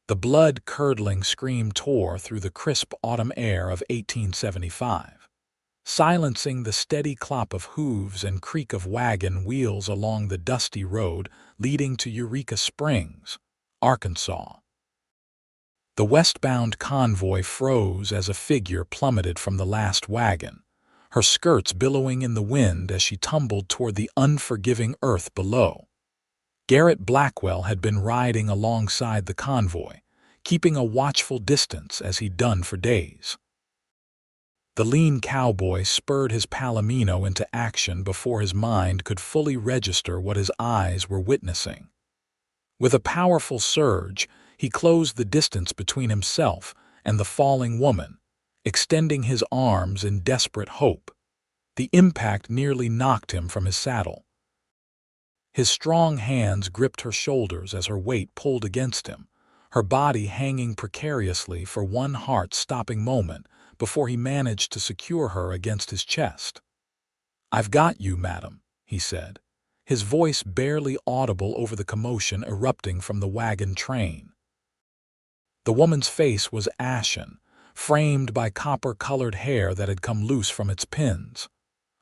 The blood-curdling scream tore through the crisp autumn air of 1875, silencing the steady clop of hooves and creak of wagon wheels along the dusty road leading to Eureka Springs, Arkansas. The westbound convoy froze as a figure plummeted from the last wagon, her skirts billowing in the wind as she tumbled toward the unforgiving earth below. Garrett Blackwell had been riding alongside the convoy, keeping a watchful distance as he'd done for days. The lean cowboy spurred his palomino into action before his mind could fully register what his eyes were witnessing. With a powerful surge, he closed the distance between himself and the falling woman, extending his arms in desperate hope. The impact nearly knocked him from his saddle. His strong hands gripped her shoulders as her weight pulled against him, her body hanging precariously for one heart-stopping moment before he managed to secure her against his chest. "I've got you, madam," he said, his voice barely audible over the commotion erupting from the wagon train. The woman's face was ashen, framed by copper-colored hair that had come loose from its pins.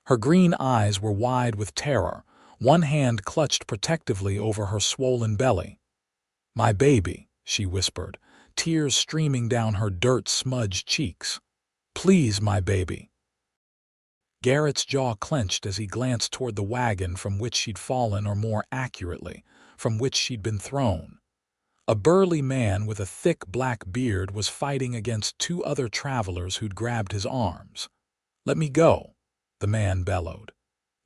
Her green eyes were wide with terror, one hand clutched protectively over her swollen belly. "My baby," she whispered, tears streaming down her dirt-smudged cheeks. "Please, my baby." Garrett's jaw clenched as he glanced toward the wagon from which she'd fallen, or more accurately, from which she'd been thrown. A burly man with a thick black beard was fighting against two other travelers who'd grabbed his arms. "Let me go," the man bellowed.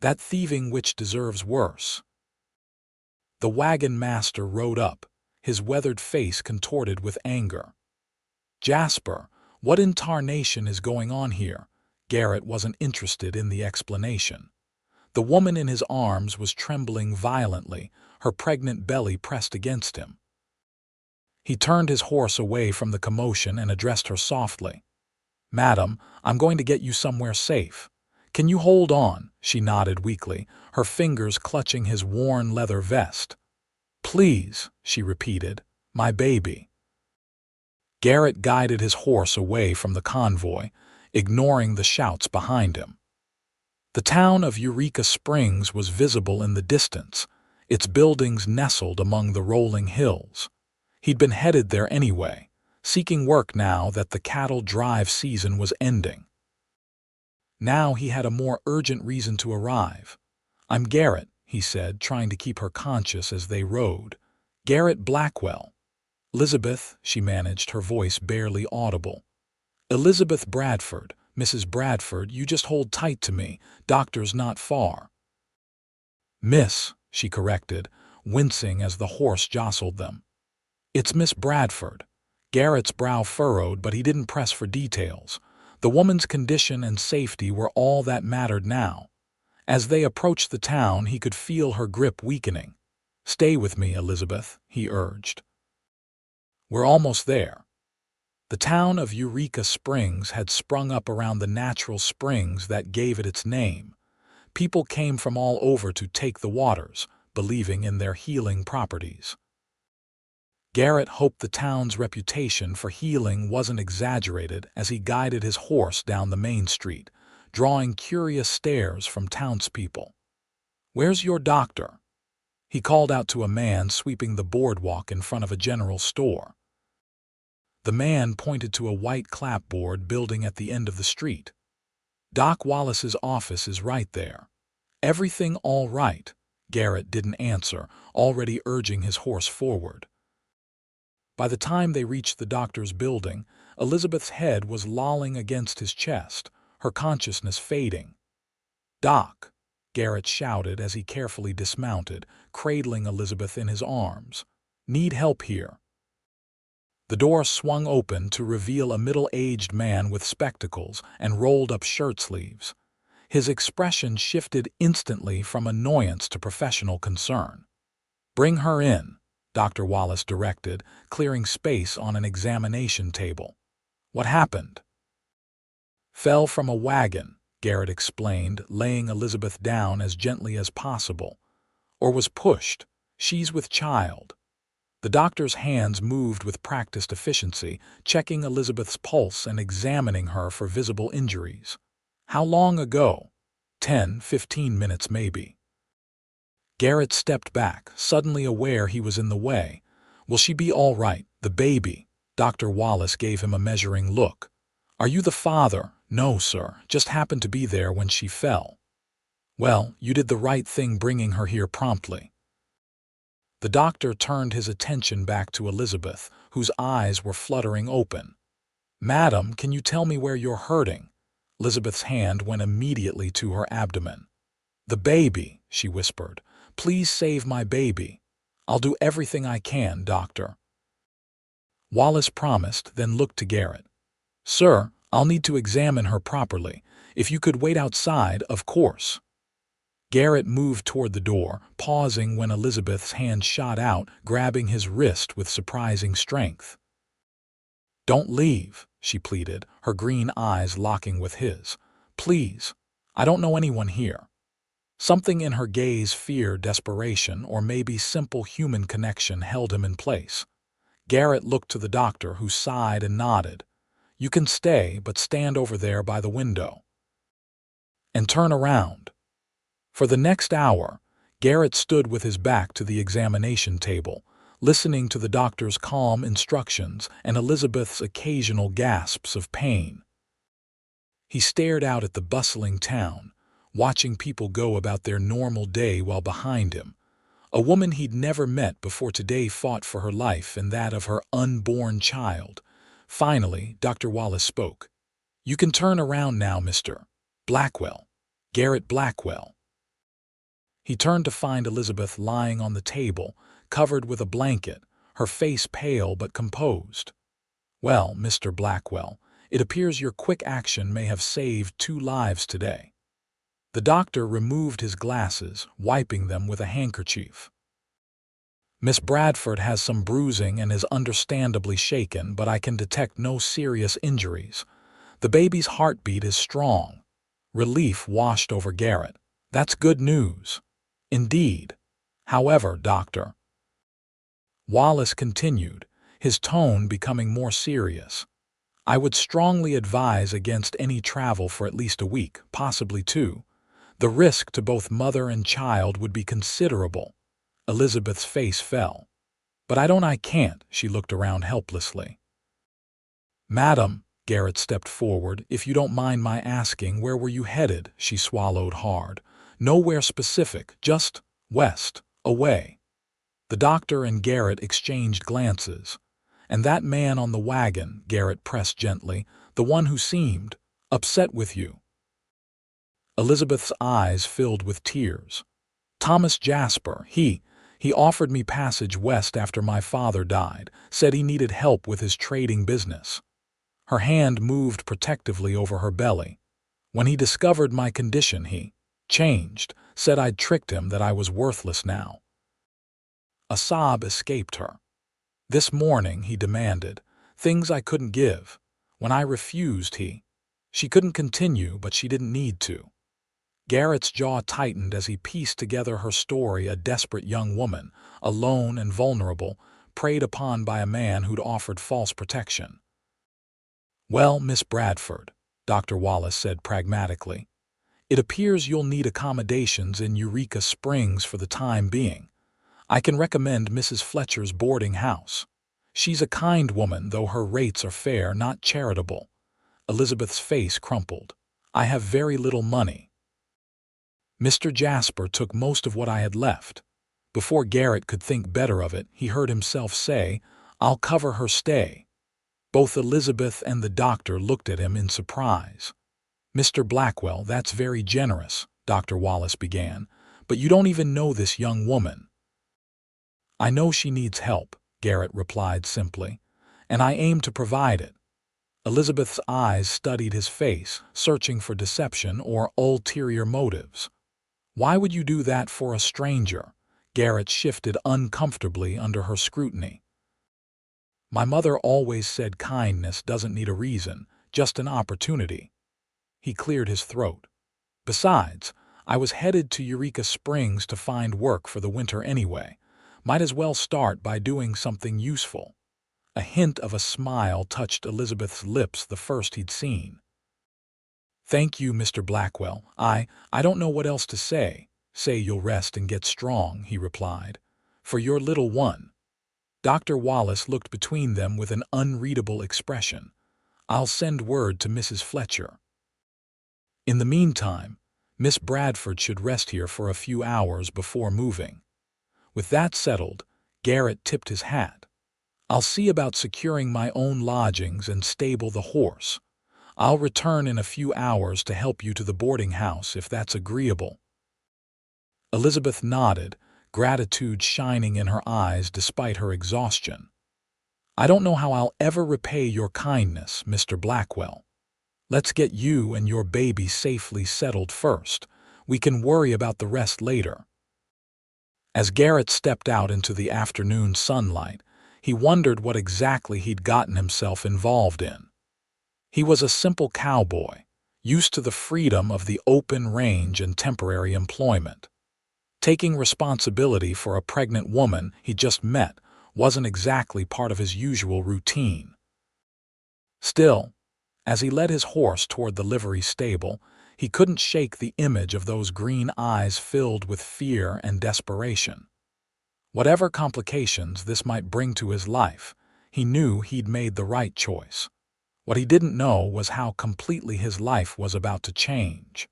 "That thieving witch deserves worse." The wagon master rode up, his weathered face contorted with anger. "Jasper, what in tarnation is going on here?" Garrett wasn't interested in the explanation. The woman in his arms was trembling violently, her pregnant belly pressed against him. He turned his horse away from the commotion and addressed her softly. "Madam, I'm going to get you somewhere safe. Can you hold on?" She nodded weakly, her fingers clutching his worn leather vest. "Please," she repeated, "my baby." Garrett guided his horse away from the convoy, ignoring the shouts behind him. The town of Eureka Springs was visible in the distance, its buildings nestled among the rolling hills. He'd been headed there anyway, seeking work now that the cattle drive season was ending. Now he had a more urgent reason to arrive. "I'm Garrett," he said, trying to keep her conscious as they rode. "Garrett Blackwell." "Elizabeth," she managed, her voice barely audible. "Elizabeth Bradford, Mrs. Bradford, you just hold tight to me, doctor's not far." "Miss," she corrected, wincing as the horse jostled them. "It's Miss Bradford." Garrett's brow furrowed, but he didn't press for details. The woman's condition and safety were all that mattered now. As they approached the town, he could feel her grip weakening. "Stay with me, Elizabeth," he urged. "We're almost there." The town of Eureka Springs had sprung up around the natural springs that gave it its name. People came from all over to take the waters, believing in their healing properties. Garrett hoped the town's reputation for healing wasn't exaggerated as he guided his horse down the main street, drawing curious stares from townspeople. "Where's your doctor?" he called out to a man sweeping the boardwalk in front of a general store. The man pointed to a white clapboard building at the end of the street. "Doc Wallace's office is right there." "Everything all right?" Garrett didn't answer, already urging his horse forward. By the time they reached the doctor's building, Elizabeth's head was lolling against his chest, her consciousness fading. "Doc," Garrett shouted as he carefully dismounted, cradling Elizabeth in his arms. "Need help here." The door swung open to reveal a middle-aged man with spectacles and rolled-up shirt sleeves. His expression shifted instantly from annoyance to professional concern. "Bring her in," Dr. Wallace directed, clearing space on an examination table. "What happened?" "Fell from a wagon," Garrett explained, laying Elizabeth down as gently as possible. "Or was pushed. She's with child." The doctor's hands moved with practiced efficiency, checking Elizabeth's pulse and examining her for visible injuries. How long ago? 10, 15 minutes maybe. Garrett stepped back, suddenly aware he was in the way. Will she be all right, the baby? Dr. Wallace gave him a measuring look. Are you the father? No, sir, just happened to be there when she fell. Well, you did the right thing bringing her here promptly. The doctor turned his attention back to Elizabeth, whose eyes were fluttering open. Madam, can you tell me where you're hurting? Elizabeth's hand went immediately to her abdomen. The baby, she whispered. Please save my baby. I'll do everything I can, doctor. Wallace promised, then looked to Garrett. Sir, I'll need to examine her properly. If you could wait outside, of course. Garrett moved toward the door, pausing when Elizabeth's hand shot out, grabbing his wrist with surprising strength. Don't leave, she pleaded, her green eyes locking with his. Please, I don't know anyone here. Something in her gaze, fear, desperation, or maybe simple human connection held him in place. Garrett looked to the doctor, who sighed and nodded. You can stay, but stand over there by the window. And turn around. For the next hour, Garrett stood with his back to the examination table, listening to the doctor's calm instructions and Elizabeth's occasional gasps of pain. He stared out at the bustling town, watching people go about their normal day while behind him, a woman he'd never met before today fought for her life and that of her unborn child. Finally, Dr. Wallace spoke. You can turn around now, Mr. Blackwell. Garrett Blackwell. He turned to find Elizabeth lying on the table, covered with a blanket, her face pale but composed. Well, Mr. Blackwell, it appears your quick action may have saved 2 lives today. The doctor removed his glasses, wiping them with a handkerchief. Miss Bradford has some bruising and is understandably shaken, but I can detect no serious injuries. The baby's heartbeat is strong. Relief washed over Garrett. That's good news. Indeed. However, Doctor. Wallace continued, his tone becoming more serious. I would strongly advise against any travel for at least a week, possibly 2. The risk to both mother and child would be considerable. Elizabeth's face fell. But I can't, she looked around helplessly. Madam, Garrett stepped forward, if you don't mind my asking, where were you headed? She swallowed hard. Nowhere specific, just west, away. The doctor and Garrett exchanged glances. And that man on the wagon, Garrett pressed gently, the one who seemed upset with you. Elizabeth's eyes filled with tears. Thomas Jasper, he offered me passage west after my father died, said he needed help with his trading business. Her hand moved protectively over her belly. When he discovered my condition, he changed, said I'd tricked him, that I was worthless now. A sob escaped her. This morning, he demanded, things I couldn't give. When I refused, she couldn't continue, but she didn't need to. Garrett's jaw tightened as he pieced together her story, a desperate young woman, alone and vulnerable, preyed upon by a man who'd offered false protection. Well, Miss Bradford, Dr. Wallace said pragmatically, it appears you'll need accommodations in Eureka Springs for the time being. I can recommend Mrs. Fletcher's boarding house. She's a kind woman, though her rates are fair, not charitable. Elizabeth's face crumpled. I have very little money. Mr. Jasper took most of what I had left. Before Garrett could think better of it, he heard himself say, I'll cover her stay. Both Elizabeth and the doctor looked at him in surprise. Mr. Blackwell, that's very generous, Dr. Wallace began, but you don't even know this young woman. I know she needs help, Garrett replied simply, and I aim to provide it. Elizabeth's eyes studied his face, searching for deception or ulterior motives. Why would you do that for a stranger? Garrett shifted uncomfortably under her scrutiny. My mother always said kindness doesn't need a reason, just an opportunity. He cleared his throat. Besides, I was headed to Eureka Springs to find work for the winter anyway. Might as well start by doing something useful. A hint of a smile touched Elizabeth's lips, the first he'd seen. "Thank you, Mr. Blackwell. I don't know what else to say. Say you'll rest and get strong," he replied. "For your little one." Dr. Wallace looked between them with an unreadable expression. "I'll send word to Mrs. Fletcher. In the meantime, Miss Bradford should rest here for a few hours before moving." With that settled, Garrett tipped his hat. "I'll see about securing my own lodgings and stable the horse. I'll return in a few hours to help you to the boarding house if that's agreeable." Elizabeth nodded, gratitude shining in her eyes despite her exhaustion. "I don't know how I'll ever repay your kindness, Mr. Blackwell. Let's get you and your baby safely settled first. We can worry about the rest later." As Garrett stepped out into the afternoon sunlight, he wondered what exactly he'd gotten himself involved in. He was a simple cowboy, used to the freedom of the open range and temporary employment. Taking responsibility for a pregnant woman he just met wasn't exactly part of his usual routine. Still, as he led his horse toward the livery stable, he couldn't shake the image of those green eyes filled with fear and desperation. Whatever complications this might bring to his life, he knew he'd made the right choice. What he didn't know was how completely his life was about to change.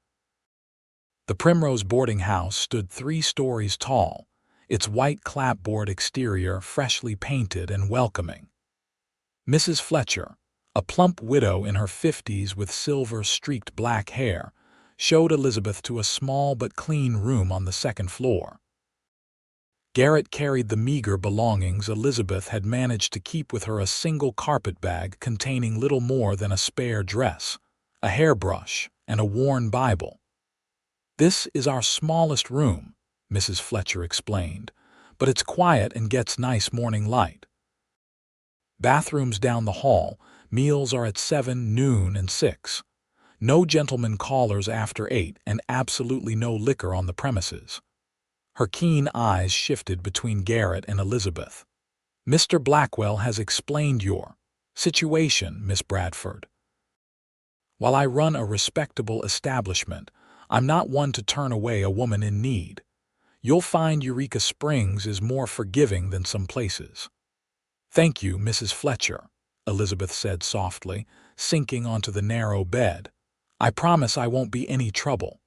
The Primrose boarding house stood 3 stories tall, its white clapboard exterior freshly painted and welcoming. Mrs. Fletcher, a plump widow in her 50s with silver-streaked black hair, showed Elizabeth to a small but clean room on the 2nd floor. Garrett carried the meager belongings Elizabeth had managed to keep with her: a single carpet bag containing little more than a spare dress, a hairbrush, and a worn Bible. "This is our smallest room," Mrs. Fletcher explained, "but it's quiet and gets nice morning light. Bathrooms down the hall, meals are at 7, noon, and 6. No gentlemen callers after 8, and absolutely no liquor on the premises." Her keen eyes shifted between Garrett and Elizabeth. "Mr. Blackwell has explained your situation, Miss Bradford. While I run a respectable establishment, I'm not one to turn away a woman in need. You'll find Eureka Springs is more forgiving than some places." "Thank you, Mrs. Fletcher," Elizabeth said softly, sinking onto the narrow bed. "I promise I won't be any trouble."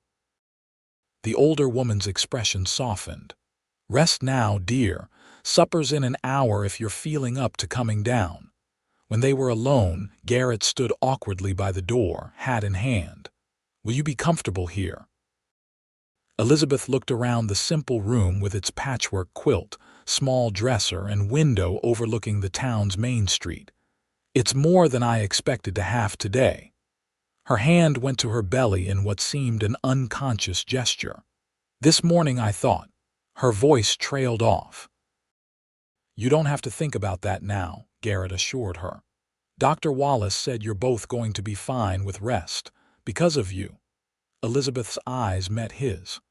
The older woman's expression softened. "Rest now, dear. Supper's in an hour if you're feeling up to coming down." When they were alone, Garrett stood awkwardly by the door, hat in hand. "Will you be comfortable here?" Elizabeth looked around the simple room with its patchwork quilt, small dresser, and window overlooking the town's main street. "It's more than I expected to have today." Her hand went to her belly in what seemed an unconscious gesture. "This morning I thought." Her voice trailed off. "You don't have to think about that now," Garrett assured her. "Dr. Wallace said you're both going to be fine with rest. Because of you." Elizabeth's eyes met his.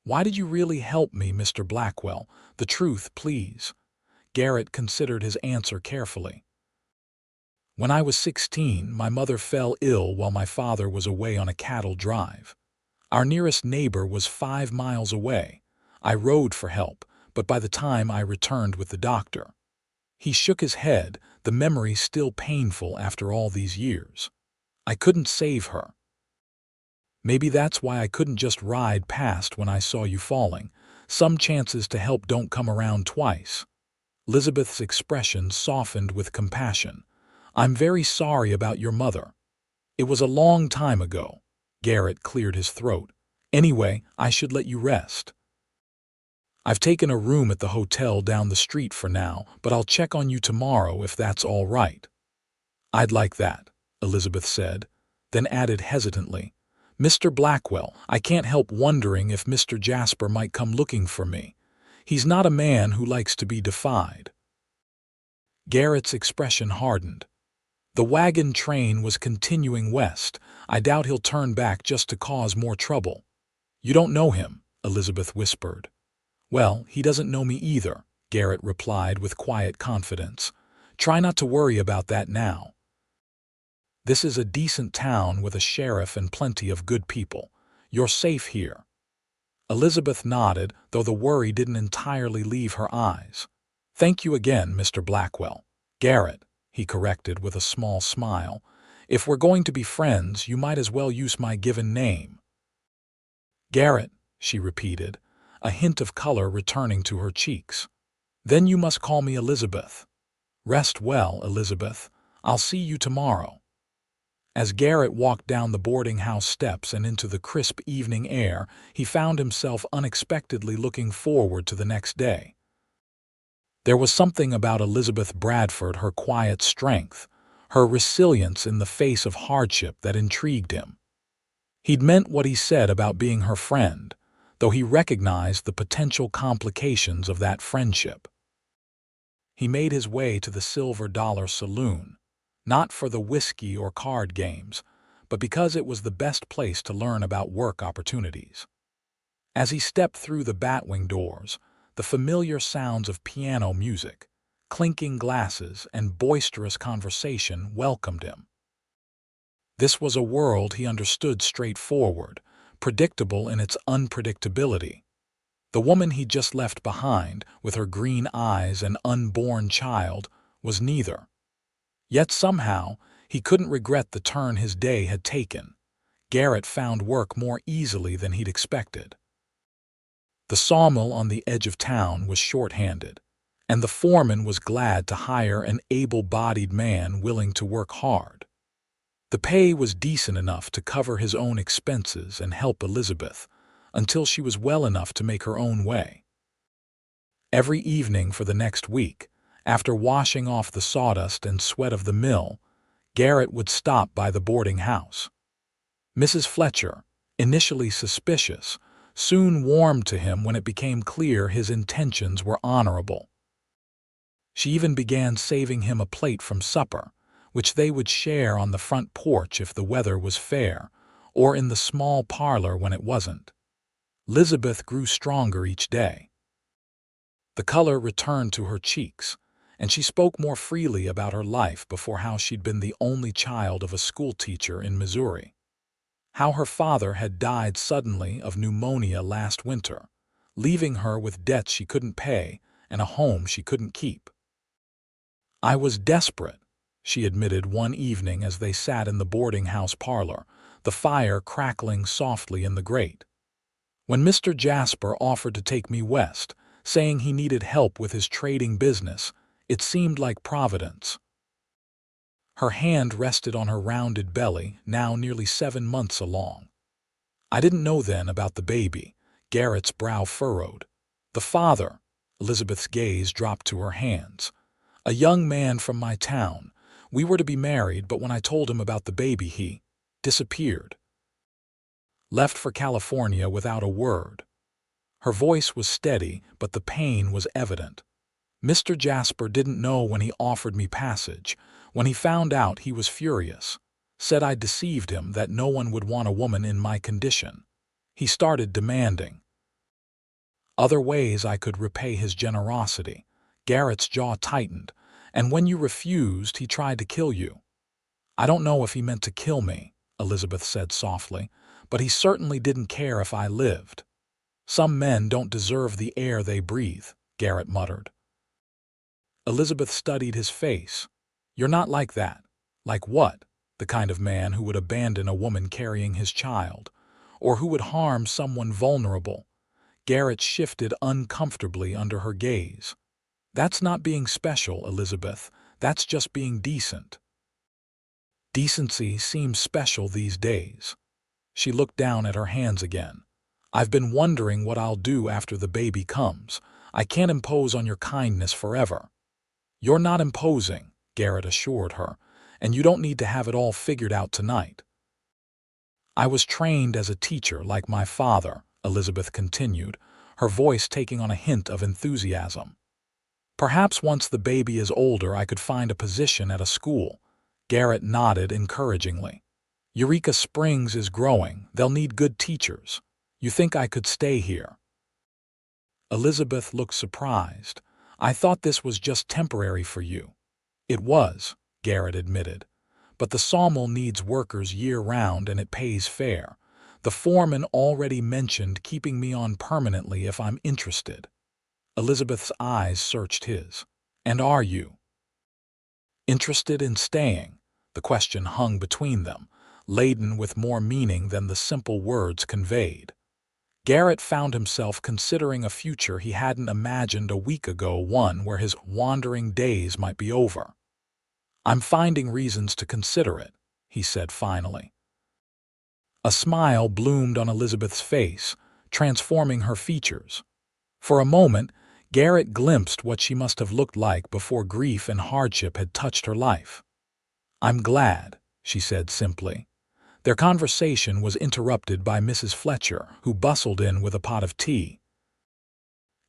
"Why did you really help me, Mr. Blackwell? The truth, please." Garrett considered his answer carefully. "When I was 16, my mother fell ill while my father was away on a cattle drive. Our nearest neighbor was 5 miles away. I rode for help, but by the time I returned with the doctor." He shook his head, the memory still painful after all these years. "I couldn't save her. Maybe that's why I couldn't just ride past when I saw you falling. Some chances to help don't come around twice." Elizabeth's expression softened with compassion. "I'm very sorry about your mother." "It was a long time ago." Garrett cleared his throat. "Anyway, I should let you rest. I've taken a room at the hotel down the street for now, but I'll check on you tomorrow if that's all right." "I'd like that," Elizabeth said, then added hesitantly, "Mr. Blackwell, I can't help wondering if Mr. Jasper might come looking for me. He's not a man who likes to be defied." Garrett's expression hardened. "The wagon train was continuing west. I doubt he'll turn back just to cause more trouble." "You don't know him," Elizabeth whispered. "Well, he doesn't know me either," Garrett replied with quiet confidence. "Try not to worry about that now. This is a decent town with a sheriff and plenty of good people. You're safe here." Elizabeth nodded, though the worry didn't entirely leave her eyes. "Thank you again, Mr. Blackwell." "Garrett," he corrected with a small smile. "If we're going to be friends, you might as well use my given name." "Garrett," she repeated, a hint of color returning to her cheeks. "Then you must call me Elizabeth." "Rest well, Elizabeth. I'll see you tomorrow." As Garrett walked down the boarding house steps and into the crisp evening air, he found himself unexpectedly looking forward to the next day. There was something about Elizabeth Bradford, her quiet strength, her resilience in the face of hardship, that intrigued him. He'd meant what he said about being her friend, though he recognized the potential complications of that friendship. He made his way to the Silver Dollar Saloon, not for the whiskey or card games, but because it was the best place to learn about work opportunities. As he stepped through the batwing doors, the familiar sounds of piano music, clinking glasses, and boisterous conversation welcomed him. This was a world he understood, straightforward, predictable in its unpredictability. The woman he just left behind, with her green eyes and unborn child, was neither. Yet somehow, he couldn't regret the turn his day had taken. Garrett found work more easily than he'd expected. The sawmill on the edge of town was short-handed, and the foreman was glad to hire an able-bodied man willing to work hard. The pay was decent enough to cover his own expenses and help Elizabeth, until she was well enough to make her own way. Every evening for the next week, after washing off the sawdust and sweat of the mill, Garrett would stop by the boarding house. Mrs. Fletcher, initially suspicious, soon warmed to him when it became clear his intentions were honorable. She even began saving him a plate from supper, which they would share on the front porch if the weather was fair, or in the small parlor when it wasn't. Elizabeth grew stronger each day. The color returned to her cheeks, and she spoke more freely about her life before, how she'd been the only child of a schoolteacher in Missouri, how her father had died suddenly of pneumonia last winter, leaving her with debts she couldn't pay and a home she couldn't keep. "I was desperate," she admitted one evening as they sat in the boarding house parlor, the fire crackling softly in the grate. "When Mr. Jasper offered to take me west, saying he needed help with his trading business, it seemed like Providence." Her hand rested on her rounded belly, now nearly 7 months along. "I didn't know then about the baby." Garrett's brow furrowed. "The father," Elizabeth's gaze dropped to her hands. "A young man from my town. We were to be married, but when I told him about the baby, he disappeared. Left for California without a word." Her voice was steady, but the pain was evident. "Mr. Jasper didn't know when he offered me passage. When he found out, he was furious. Said I deceived him, that no one would want a woman in my condition. He started demanding other ways I could repay his generosity." Garrett's jaw tightened. "And when you refused, he tried to kill you." "I don't know if he meant to kill me," Elizabeth said softly, "but he certainly didn't care if I lived." "Some men don't deserve the air they breathe," Garrett muttered. Elizabeth studied his face. "You're not like that." "Like what?" "The kind of man who would abandon a woman carrying his child, or who would harm someone vulnerable." Garrett shifted uncomfortably under her gaze. "That's not being special, Elizabeth. That's just being decent." "Decency seems special these days." She looked down at her hands again. "I've been wondering what I'll do after the baby comes. I can't impose on your kindness forever." "You're not imposing," Garrett assured her, "and you don't need to have it all figured out tonight." "I was trained as a teacher like my father," Elizabeth continued, her voice taking on a hint of enthusiasm. "Perhaps once the baby is older I could find a position at a school." Garrett nodded encouragingly. "Eureka Springs is growing. They'll need good teachers. You think I could stay here?" Elizabeth looked surprised. I thought this was just temporary for you. It was, Garrett admitted. But the sawmill needs workers year-round and it pays fair. The foreman already mentioned keeping me on permanently if I'm interested. Elizabeth's eyes searched his. And are you interested in staying? The question hung between them, laden with more meaning than the simple words conveyed. Garrett found himself considering a future he hadn't imagined a week ago, one where his wandering days might be over. I'm finding reasons to consider it, he said finally. A smile bloomed on Elizabeth's face, transforming her features. For a moment, Garrett glimpsed what she must have looked like before grief and hardship had touched her life. I'm glad, she said simply. Their conversation was interrupted by Mrs. Fletcher, who bustled in with a pot of tea.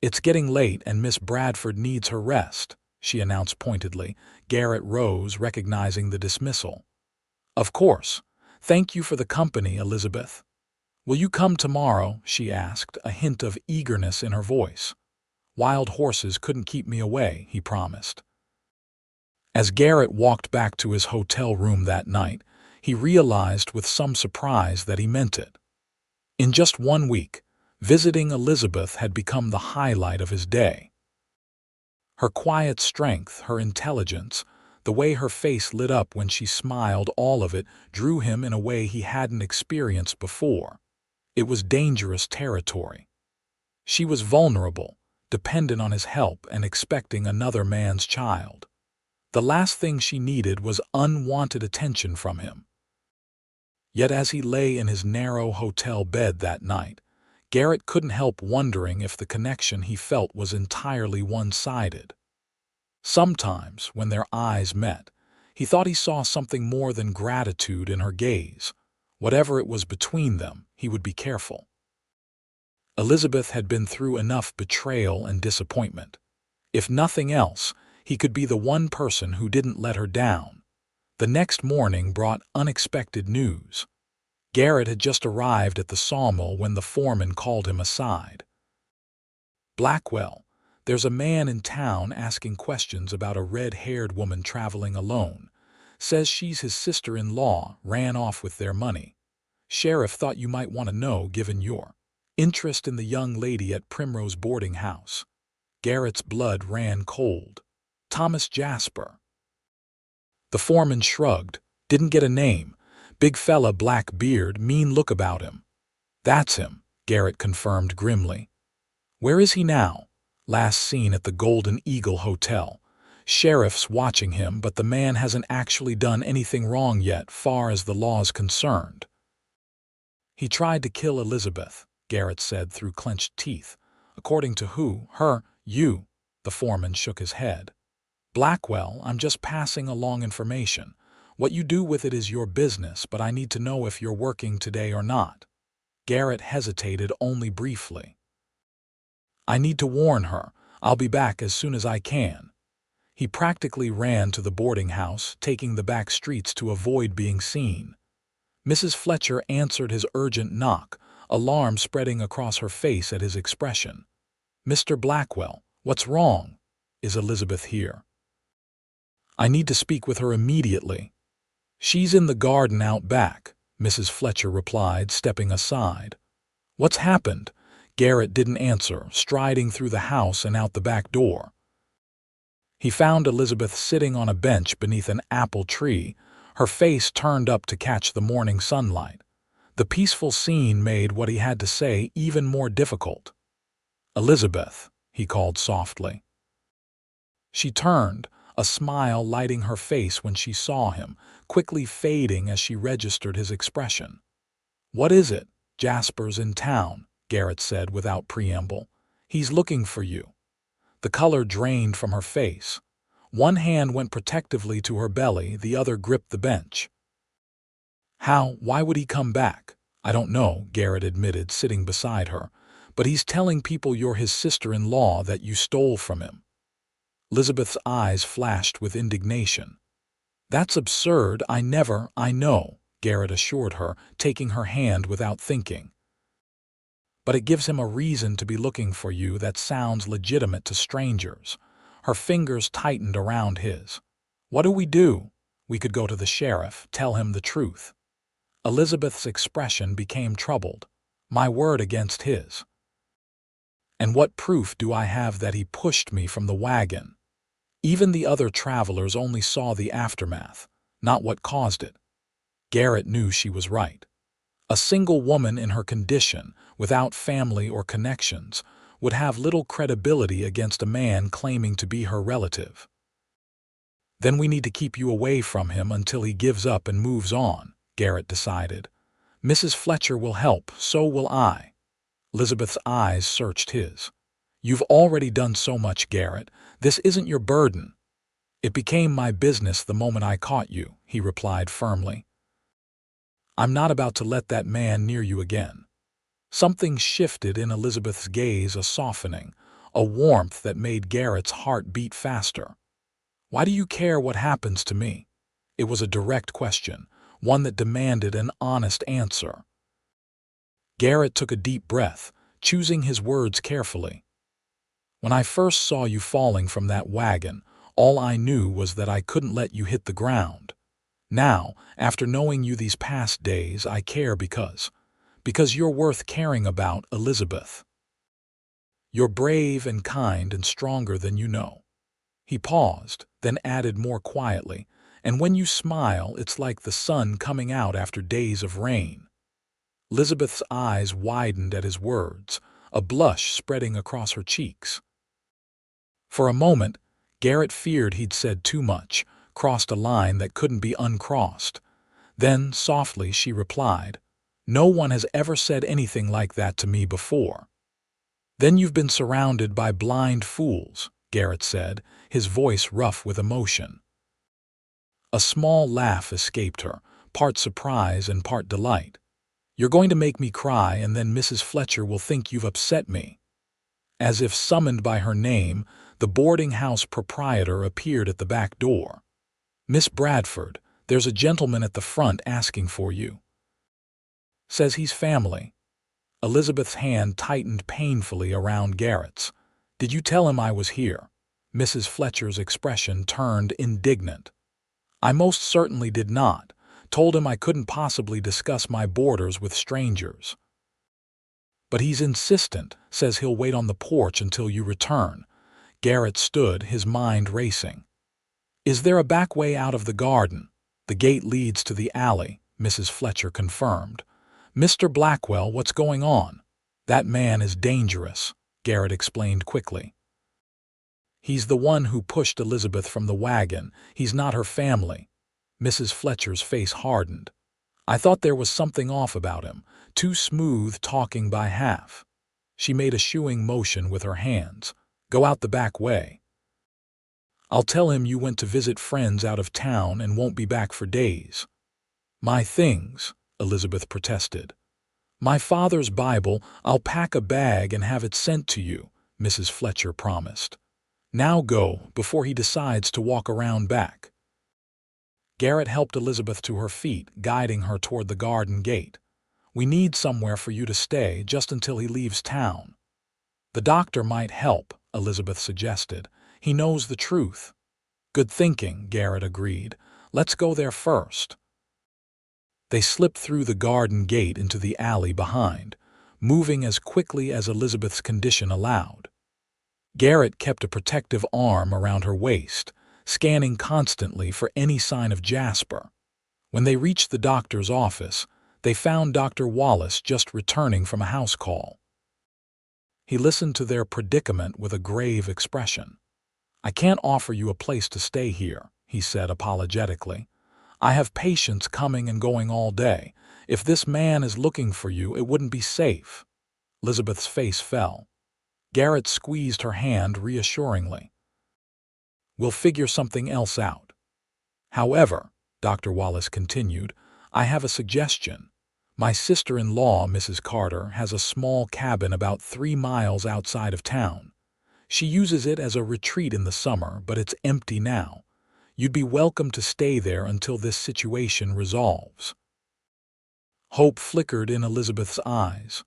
It's getting late and Miss Bradford needs her rest, she announced pointedly. Garrett rose, recognizing the dismissal. Of course. Thank you for the company, Elizabeth. Will you come tomorrow? She asked, a hint of eagerness in her voice. Wild horses couldn't keep me away, he promised. As Garrett walked back to his hotel room that night, he realized with some surprise that he meant it. In just 1 week, visiting Elizabeth had become the highlight of his day. Her quiet strength, her intelligence, the way her face lit up when she smiled, all of it drew him in a way he hadn't experienced before. It was dangerous territory. She was vulnerable, dependent on his help and expecting another man's child. The last thing she needed was unwanted attention from him. Yet as he lay in his narrow hotel bed that night, Garrett couldn't help wondering if the connection he felt was entirely one-sided. Sometimes, when their eyes met, he thought he saw something more than gratitude in her gaze. Whatever it was between them, he would be careful. Elizabeth had been through enough betrayal and disappointment. If nothing else, he could be the one person who didn't let her down. The next morning brought unexpected news. Garrett had just arrived at the sawmill when the foreman called him aside. Blackwell, there's a man in town asking questions about a red-haired woman traveling alone. Says she's his sister-in-law, ran off with their money. Sheriff thought you might want to know given your interest in the young lady at Primrose boarding house. Garrett's blood ran cold. Thomas Jasper. The foreman shrugged. Didn't get a name. Big fella, black beard, mean look about him. That's him, Garrett confirmed grimly. Where is he now? Last seen at the Golden Eagle Hotel. Sheriff's watching him, but the man hasn't actually done anything wrong yet, far as the law's concerned. He tried to kill Elizabeth, Garrett said through clenched teeth. According to who? Her? You? The foreman shook his head. Blackwell, I'm just passing along information. What you do with it is your business, but I need to know if you're working today or not. Garrett hesitated only briefly. I need to warn her. I'll be back as soon as I can. He practically ran to the boarding house, taking the back streets to avoid being seen. Mrs. Fletcher answered his urgent knock, alarm spreading across her face at his expression. Mr. Blackwell, what's wrong? Is Elizabeth here? I need to speak with her immediately. She's in the garden out back, Mrs. Fletcher replied, stepping aside. What's happened? Garrett didn't answer, striding through the house and out the back door. He found Elizabeth sitting on a bench beneath an apple tree, her face turned up to catch the morning sunlight. The peaceful scene made what he had to say even more difficult. Elizabeth, he called softly. She turned, a smile lighting her face when she saw him, quickly fading as she registered his expression. What is it? Jasper's in town, Garrett said without preamble. He's looking for you. The color drained from her face. One hand went protectively to her belly, the other gripped the bench. Why would he come back? I don't know, Garrett admitted, sitting beside her. But he's telling people you're his sister-in-law, that you stole from him. Elizabeth's eyes flashed with indignation. That's absurd. I know, Garrett assured her, taking her hand without thinking. But it gives him a reason to be looking for you that sounds legitimate to strangers. Her fingers tightened around his. "What do we do?" "We could go to the sheriff, tell him the truth." Elizabeth's expression became troubled. "My word against his. And what proof do I have that he pushed me from the wagon?" Even the other travelers only saw the aftermath, not what caused it. Garrett knew she was right. A single woman in her condition, without family or connections, would have little credibility against a man claiming to be her relative. "Then we need to keep you away from him until he gives up and moves on," Garrett decided. "Mrs. Fletcher will help, so will I." Elizabeth's eyes searched his. "You've already done so much, Garrett. This isn't your burden." "It became my business the moment I caught you," he replied firmly. "I'm not about to let that man near you again." Something shifted in Elizabeth's gaze, a softening, a warmth that made Garrett's heart beat faster. "Why do you care what happens to me?" It was a direct question, one that demanded an honest answer. Garrett took a deep breath, choosing his words carefully. "When I first saw you falling from that wagon, all I knew was that I couldn't let you hit the ground. Now, after knowing you these past days, I care because you're worth caring about, Elizabeth. You're brave and kind and stronger than you know." He paused, then added more quietly, "And when you smile, it's like the sun coming out after days of rain." Elizabeth's eyes widened at his words, a blush spreading across her cheeks. For a moment, Garrett feared he'd said too much, crossed a line that couldn't be uncrossed. Then, softly, she replied, "No one has ever said anything like that to me before." "Then you've been surrounded by blind fools," Garrett said, his voice rough with emotion. A small laugh escaped her, part surprise and part delight. "You're going to make me cry, and then Mrs. Fletcher will think you've upset me." As if summoned by her name, the boarding house proprietor appeared at the back door. "Miss Bradford, there's a gentleman at the front asking for you. Says he's family." Elizabeth's hand tightened painfully around Garrett's. "Did you tell him I was here?" Mrs. Fletcher's expression turned indignant. "I most certainly did not. Told him I couldn't possibly discuss my boarders with strangers." "But he's insistent, says he'll wait on the porch until you return." Garrett stood, his mind racing. "Is there a back way out of the garden?" "The gate leads to the alley," Mrs. Fletcher confirmed. "Mr. Blackwell, what's going on?" "That man is dangerous," Garrett explained quickly. "He's the one who pushed Elizabeth from the wagon. He's not her family." Mrs. Fletcher's face hardened. "I thought there was something off about him, too smooth talking by half." She made a shooing motion with her hands. "Go out the back way. I'll tell him you went to visit friends out of town and won't be back for days." "My things," Elizabeth protested. "My father's Bible, I'll pack a bag and have it sent to you," Mrs. Fletcher promised. "Now go, before he decides to walk around back." Garrett helped Elizabeth to her feet, guiding her toward the garden gate. "We need somewhere for you to stay just until he leaves town." "The doctor might help," Elizabeth suggested. "He knows the truth." "Good thinking," Garrett agreed. "Let's go there first." They slipped through the garden gate into the alley behind, moving as quickly as Elizabeth's condition allowed. Garrett kept a protective arm around her waist, scanning constantly for any sign of Jasper. When they reached the doctor's office, they found Dr. Wallace just returning from a house call. He listened to their predicament with a grave expression. "I can't offer you a place to stay here," he said apologetically. "I have patients coming and going all day. If this man is looking for you, it wouldn't be safe." Elizabeth's face fell. Garrett squeezed her hand reassuringly. "We'll figure something else out. However," Dr. Wallace continued, "I have a suggestion. My sister-in-law, Mrs. Carter, has a small cabin about 3 miles outside of town. She uses it as a retreat in the summer, but it's empty now. You'd be welcome to stay there until this situation resolves." Hope flickered in Elizabeth's eyes.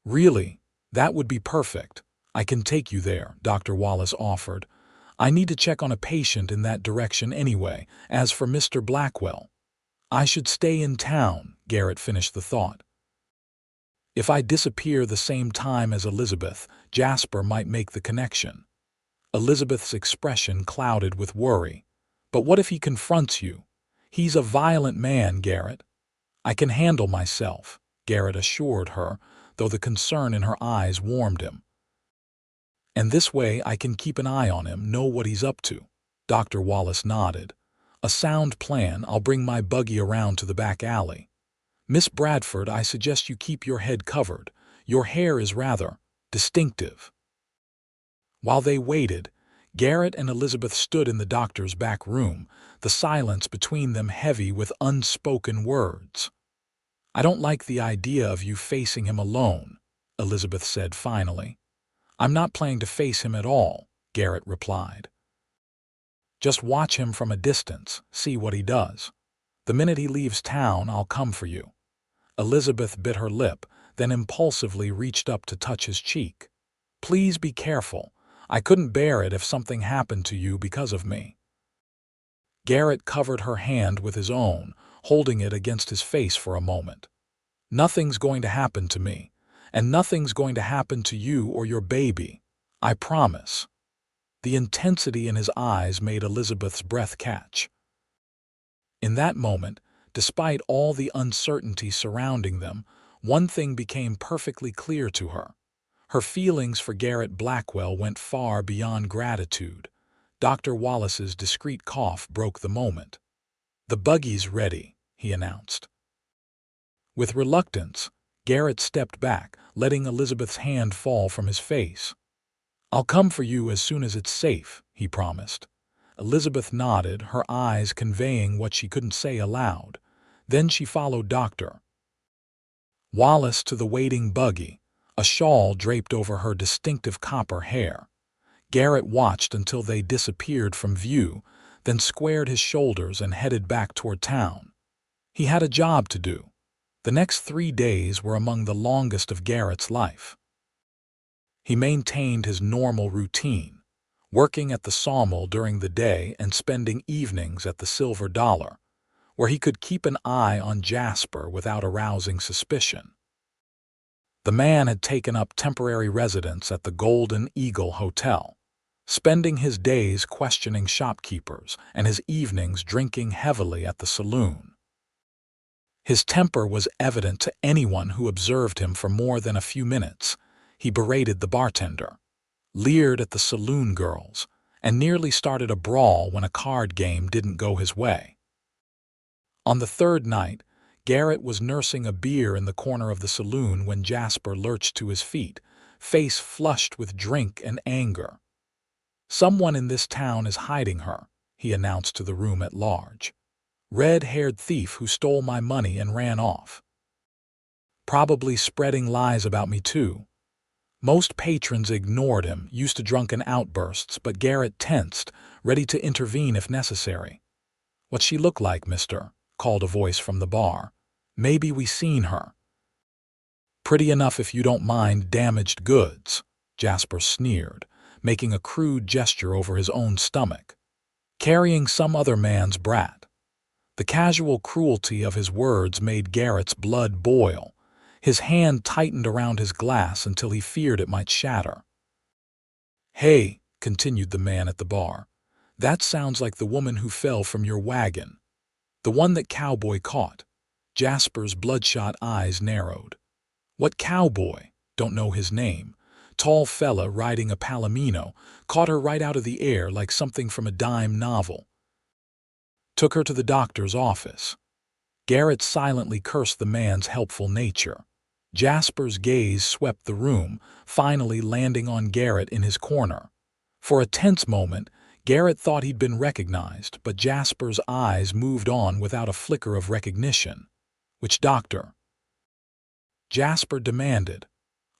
"Really? That would be perfect. I can take you there," Dr. Wallace offered. I need to check on a patient in that direction anyway. As for Mr. Blackwell, I should stay in town, Garrett finished the thought. If I disappear the same time as Elizabeth, Jasper might make the connection. Elizabeth's expression clouded with worry. But what if he confronts you? He's a violent man, Garrett. I can handle myself, Garrett assured her, though the concern in her eyes warmed him. And this way I can keep an eye on him, know what he's up to. Dr. Wallace nodded. A sound plan. I'll bring my buggy around to the back alley. Miss Bradford, I suggest you keep your head covered. Your hair is rather distinctive. While they waited, Garrett and Elizabeth stood in the doctor's back room, the silence between them heavy with unspoken words. I don't like the idea of you facing him alone, Elizabeth said finally. I'm not planning to face him at all, Garrett replied. Just watch him from a distance, see what he does. The minute he leaves town, I'll come for you. Elizabeth bit her lip, then impulsively reached up to touch his cheek. Please be careful. I couldn't bear it if something happened to you because of me. Garrett covered her hand with his own, holding it against his face for a moment. Nothing's going to happen to me, and nothing's going to happen to you or your baby. I promise. The intensity in his eyes made Elizabeth's breath catch. In that moment, despite all the uncertainty surrounding them, one thing became perfectly clear to her. Her feelings for Garrett Blackwell went far beyond gratitude. Dr. Wallace's discreet cough broke the moment. The buggy's ready, he announced. With reluctance, Garrett stepped back, letting Elizabeth's hand fall from his face. I'll come for you as soon as it's safe, he promised. Elizabeth nodded, her eyes conveying what she couldn't say aloud. Then she followed Dr. Wallace to the waiting buggy, a shawl draped over her distinctive copper hair. Garrett watched until they disappeared from view, then squared his shoulders and headed back toward town. He had a job to do. The next 3 days were among the longest of Garrett's life. He maintained his normal routine, working at the sawmill during the day and spending evenings at the Silver Dollar, where he could keep an eye on Jasper without arousing suspicion. The man had taken up temporary residence at the Golden Eagle Hotel, spending his days questioning shopkeepers and his evenings drinking heavily at the saloon. His temper was evident to anyone who observed him for more than a few minutes. He berated the bartender, leered at the saloon girls, and nearly started a brawl when a card game didn't go his way. On the third night, Garrett was nursing a beer in the corner of the saloon when Jasper lurched to his feet, face flushed with drink and anger. Someone in this town is hiding her, he announced to the room at large. Red-haired thief who stole my money and ran off. Probably spreading lies about me too. Most patrons ignored him, used to drunken outbursts, but Garrett tensed, ready to intervene if necessary. What's she look like, mister? Called a voice from the bar. Maybe we seen her. Pretty enough if you don't mind damaged goods, Jasper sneered, making a crude gesture over his own stomach. Carrying some other man's brat. The casual cruelty of his words made Garrett's blood boil. His hand tightened around his glass until he feared it might shatter. Hey, continued the man at the bar, that sounds like the woman who fell from your wagon. The one that Cowboy caught. Jasper's bloodshot eyes narrowed. What Cowboy? Don't know his name. Tall fella riding a palomino, caught her right out of the air like something from a dime novel. Took her to the doctor's office. Garrett silently cursed the man's helpful nature. Jasper's gaze swept the room, finally landing on Garrett in his corner. For a tense moment, Garrett thought he'd been recognized, but Jasper's eyes moved on without a flicker of recognition. Which doctor? Jasper demanded.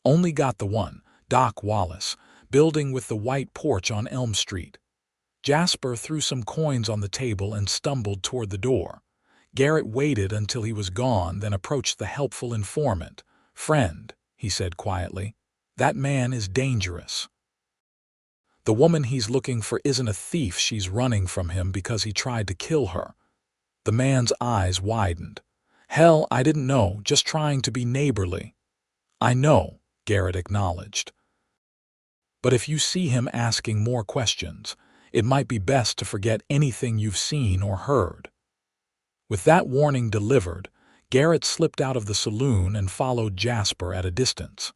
Only got the one, Doc Wallace, building with the white porch on Elm Street. Jasper threw some coins on the table and stumbled toward the door. Garrett waited until he was gone, then approached the helpful informant. Friend, he said quietly, that man is dangerous. The woman he's looking for isn't a thief, she's running from him because he tried to kill her. The man's eyes widened. Hell, I didn't know, just trying to be neighborly. I know, Garrett acknowledged. But if you see him asking more questions, it might be best to forget anything you've seen or heard. With that warning delivered, Garrett slipped out of the saloon and followed Jasper at a distance.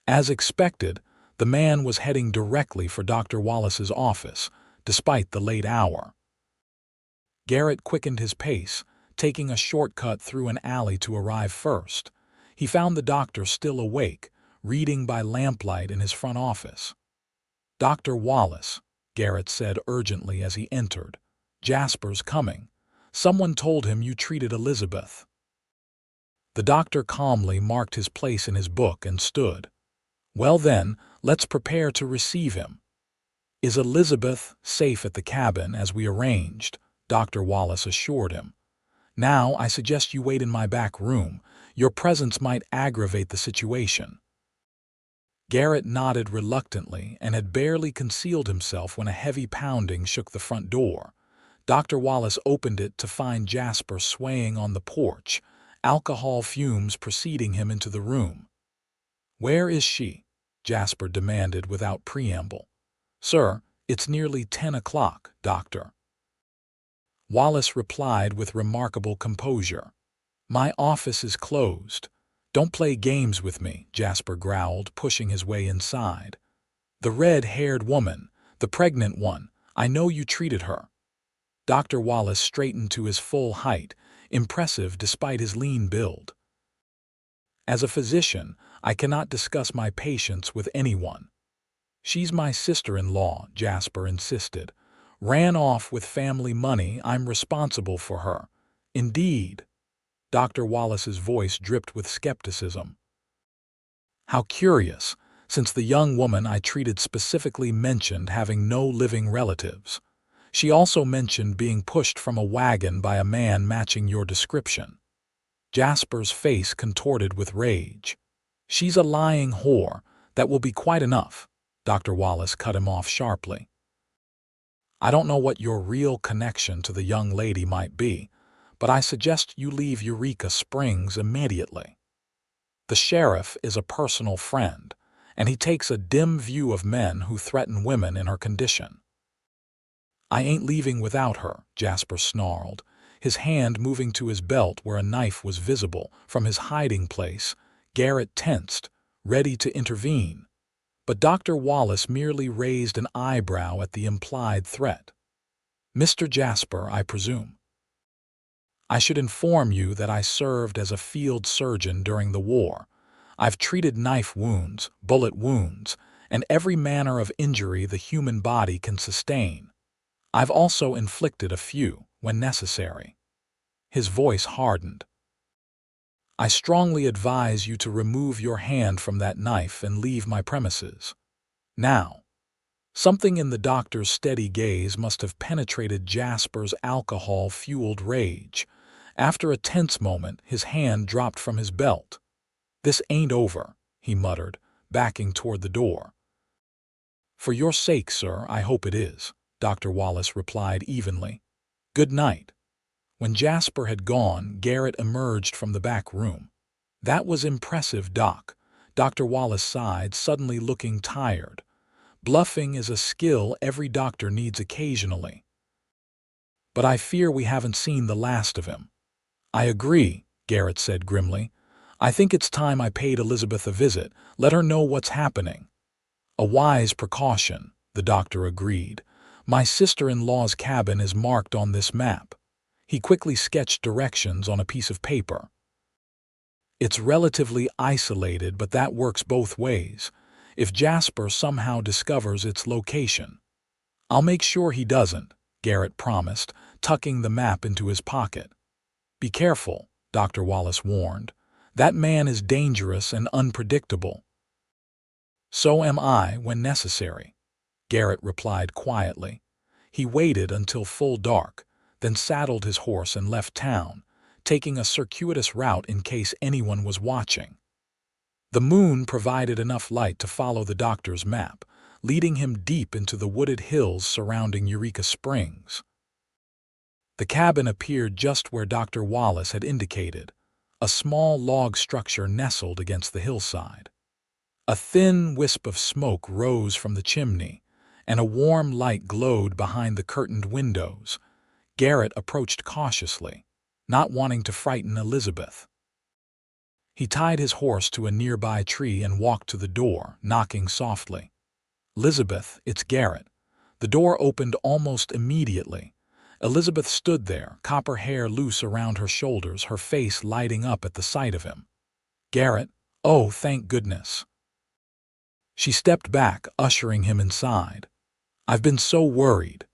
As expected, the man was heading directly for Dr. Wallace's office, despite the late hour. Garrett quickened his pace, taking a shortcut through an alley to arrive first. He found the doctor still awake, reading by lamplight in his front office. "Dr. Wallace," Garrett said urgently as he entered. "Jasper's coming. Someone told him you treated Elizabeth." The doctor calmly marked his place in his book and stood. "Well then, let's prepare to receive him." "Is Elizabeth safe at the cabin as we arranged?" Dr. Wallace assured him. "Now, I suggest you wait in my back room. Your presence might aggravate the situation." Garrett nodded reluctantly and had barely concealed himself when a heavy pounding shook the front door. Dr. Wallace opened it to find Jasper swaying on the porch, alcohol fumes preceding him into the room. "Where is she?" Jasper demanded without preamble. "Sir, it's nearly 10 o'clock, doctor." Wallace replied with remarkable composure. "My office is closed. Don't play games with me," Jasper growled, pushing his way inside. "The red-haired woman, the pregnant one, I know you treated her." Dr. Wallace straightened to his full height, impressive despite his lean build. "As a physician, I cannot discuss my patients with anyone." "She's my sister-in-law," Jasper insisted. "Ran off with family money, I'm responsible for her." "Indeed?" Dr. Wallace's voice dripped with skepticism. "How curious, since the young woman I treated specifically mentioned having no living relatives. She also mentioned being pushed from a wagon by a man matching your description." Jasper's face contorted with rage. "She's a lying whore. That will be quite enough," Dr. Wallace cut him off sharply. "I don't know what your real connection to the young lady might be, but I suggest you leave Eureka Springs immediately. The sheriff is a personal friend, and he takes a dim view of men who threaten women in her condition." "I ain't leaving without her," Jasper snarled, his hand moving to his belt where a knife was visible. From his hiding place, Garrett tensed, ready to intervene. But Dr. Wallace merely raised an eyebrow at the implied threat. "Mr. Jasper, I presume. I should inform you that I served as a field surgeon during the war. I've treated knife wounds, bullet wounds, and every manner of injury the human body can sustain. I've also inflicted a few, when necessary." His voice hardened. "I strongly advise you to remove your hand from that knife and leave my premises. Now." Something in the doctor's steady gaze must have penetrated Jasper's alcohol-fueled rage. After a tense moment, his hand dropped from his belt. "This ain't over," he muttered, backing toward the door. "For your sake, sir, I hope it is," Dr. Wallace replied evenly. "Good night." When Jasper had gone, Garrett emerged from the back room. "That was impressive, Doc." Dr. Wallace sighed, suddenly looking tired. "Bluffing is a skill every doctor needs occasionally. But I fear we haven't seen the last of him." "I agree," Garrett said grimly. "I think it's time I paid Elizabeth a visit, let her know what's happening." "A wise precaution," the doctor agreed. "My sister-in-law's cabin is marked on this map." He quickly sketched directions on a piece of paper. "It's relatively isolated, but that works both ways. If Jasper somehow discovers its location." "I'll make sure he doesn't," Garrett promised, tucking the map into his pocket. "Be careful," Dr. Wallace warned. "That man is dangerous and unpredictable." "So am I when necessary," Garrett replied quietly. He waited until full dark, then saddled his horse and left town, taking a circuitous route in case anyone was watching. The moon provided enough light to follow the doctor's map, leading him deep into the wooded hills surrounding Eureka Springs. The cabin appeared just where Dr. Wallace had indicated, a small log structure nestled against the hillside. A thin wisp of smoke rose from the chimney, and a warm light glowed behind the curtained windows. Garrett approached cautiously, not wanting to frighten Elizabeth. He tied his horse to a nearby tree and walked to the door, knocking softly. "Elizabeth, it's Garrett." The door opened almost immediately. Elizabeth stood there, copper hair loose around her shoulders, her face lighting up at the sight of him. "Garrett, oh, thank goodness." She stepped back, ushering him inside. "I've been so worried."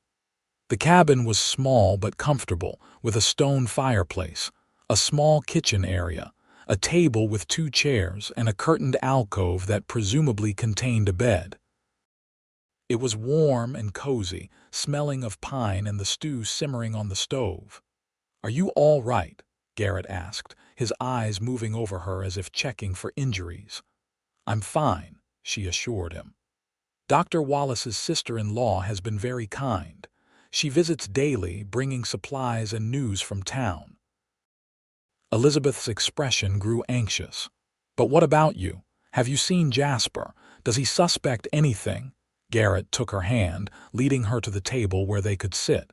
The cabin was small but comfortable, with a stone fireplace, a small kitchen area, a table with 2 chairs, and a curtained alcove that presumably contained a bed. It was warm and cozy, smelling of pine and the stew simmering on the stove. "Are you all right?" Garrett asked, his eyes moving over her as if checking for injuries. "I'm fine," she assured him. "Dr. Wallace's sister-in-law has been very kind. She visits daily, bringing supplies and news from town." Elizabeth's expression grew anxious. "But what about you? Have you seen Jasper? Does he suspect anything?" Garrett took her hand, leading her to the table where they could sit.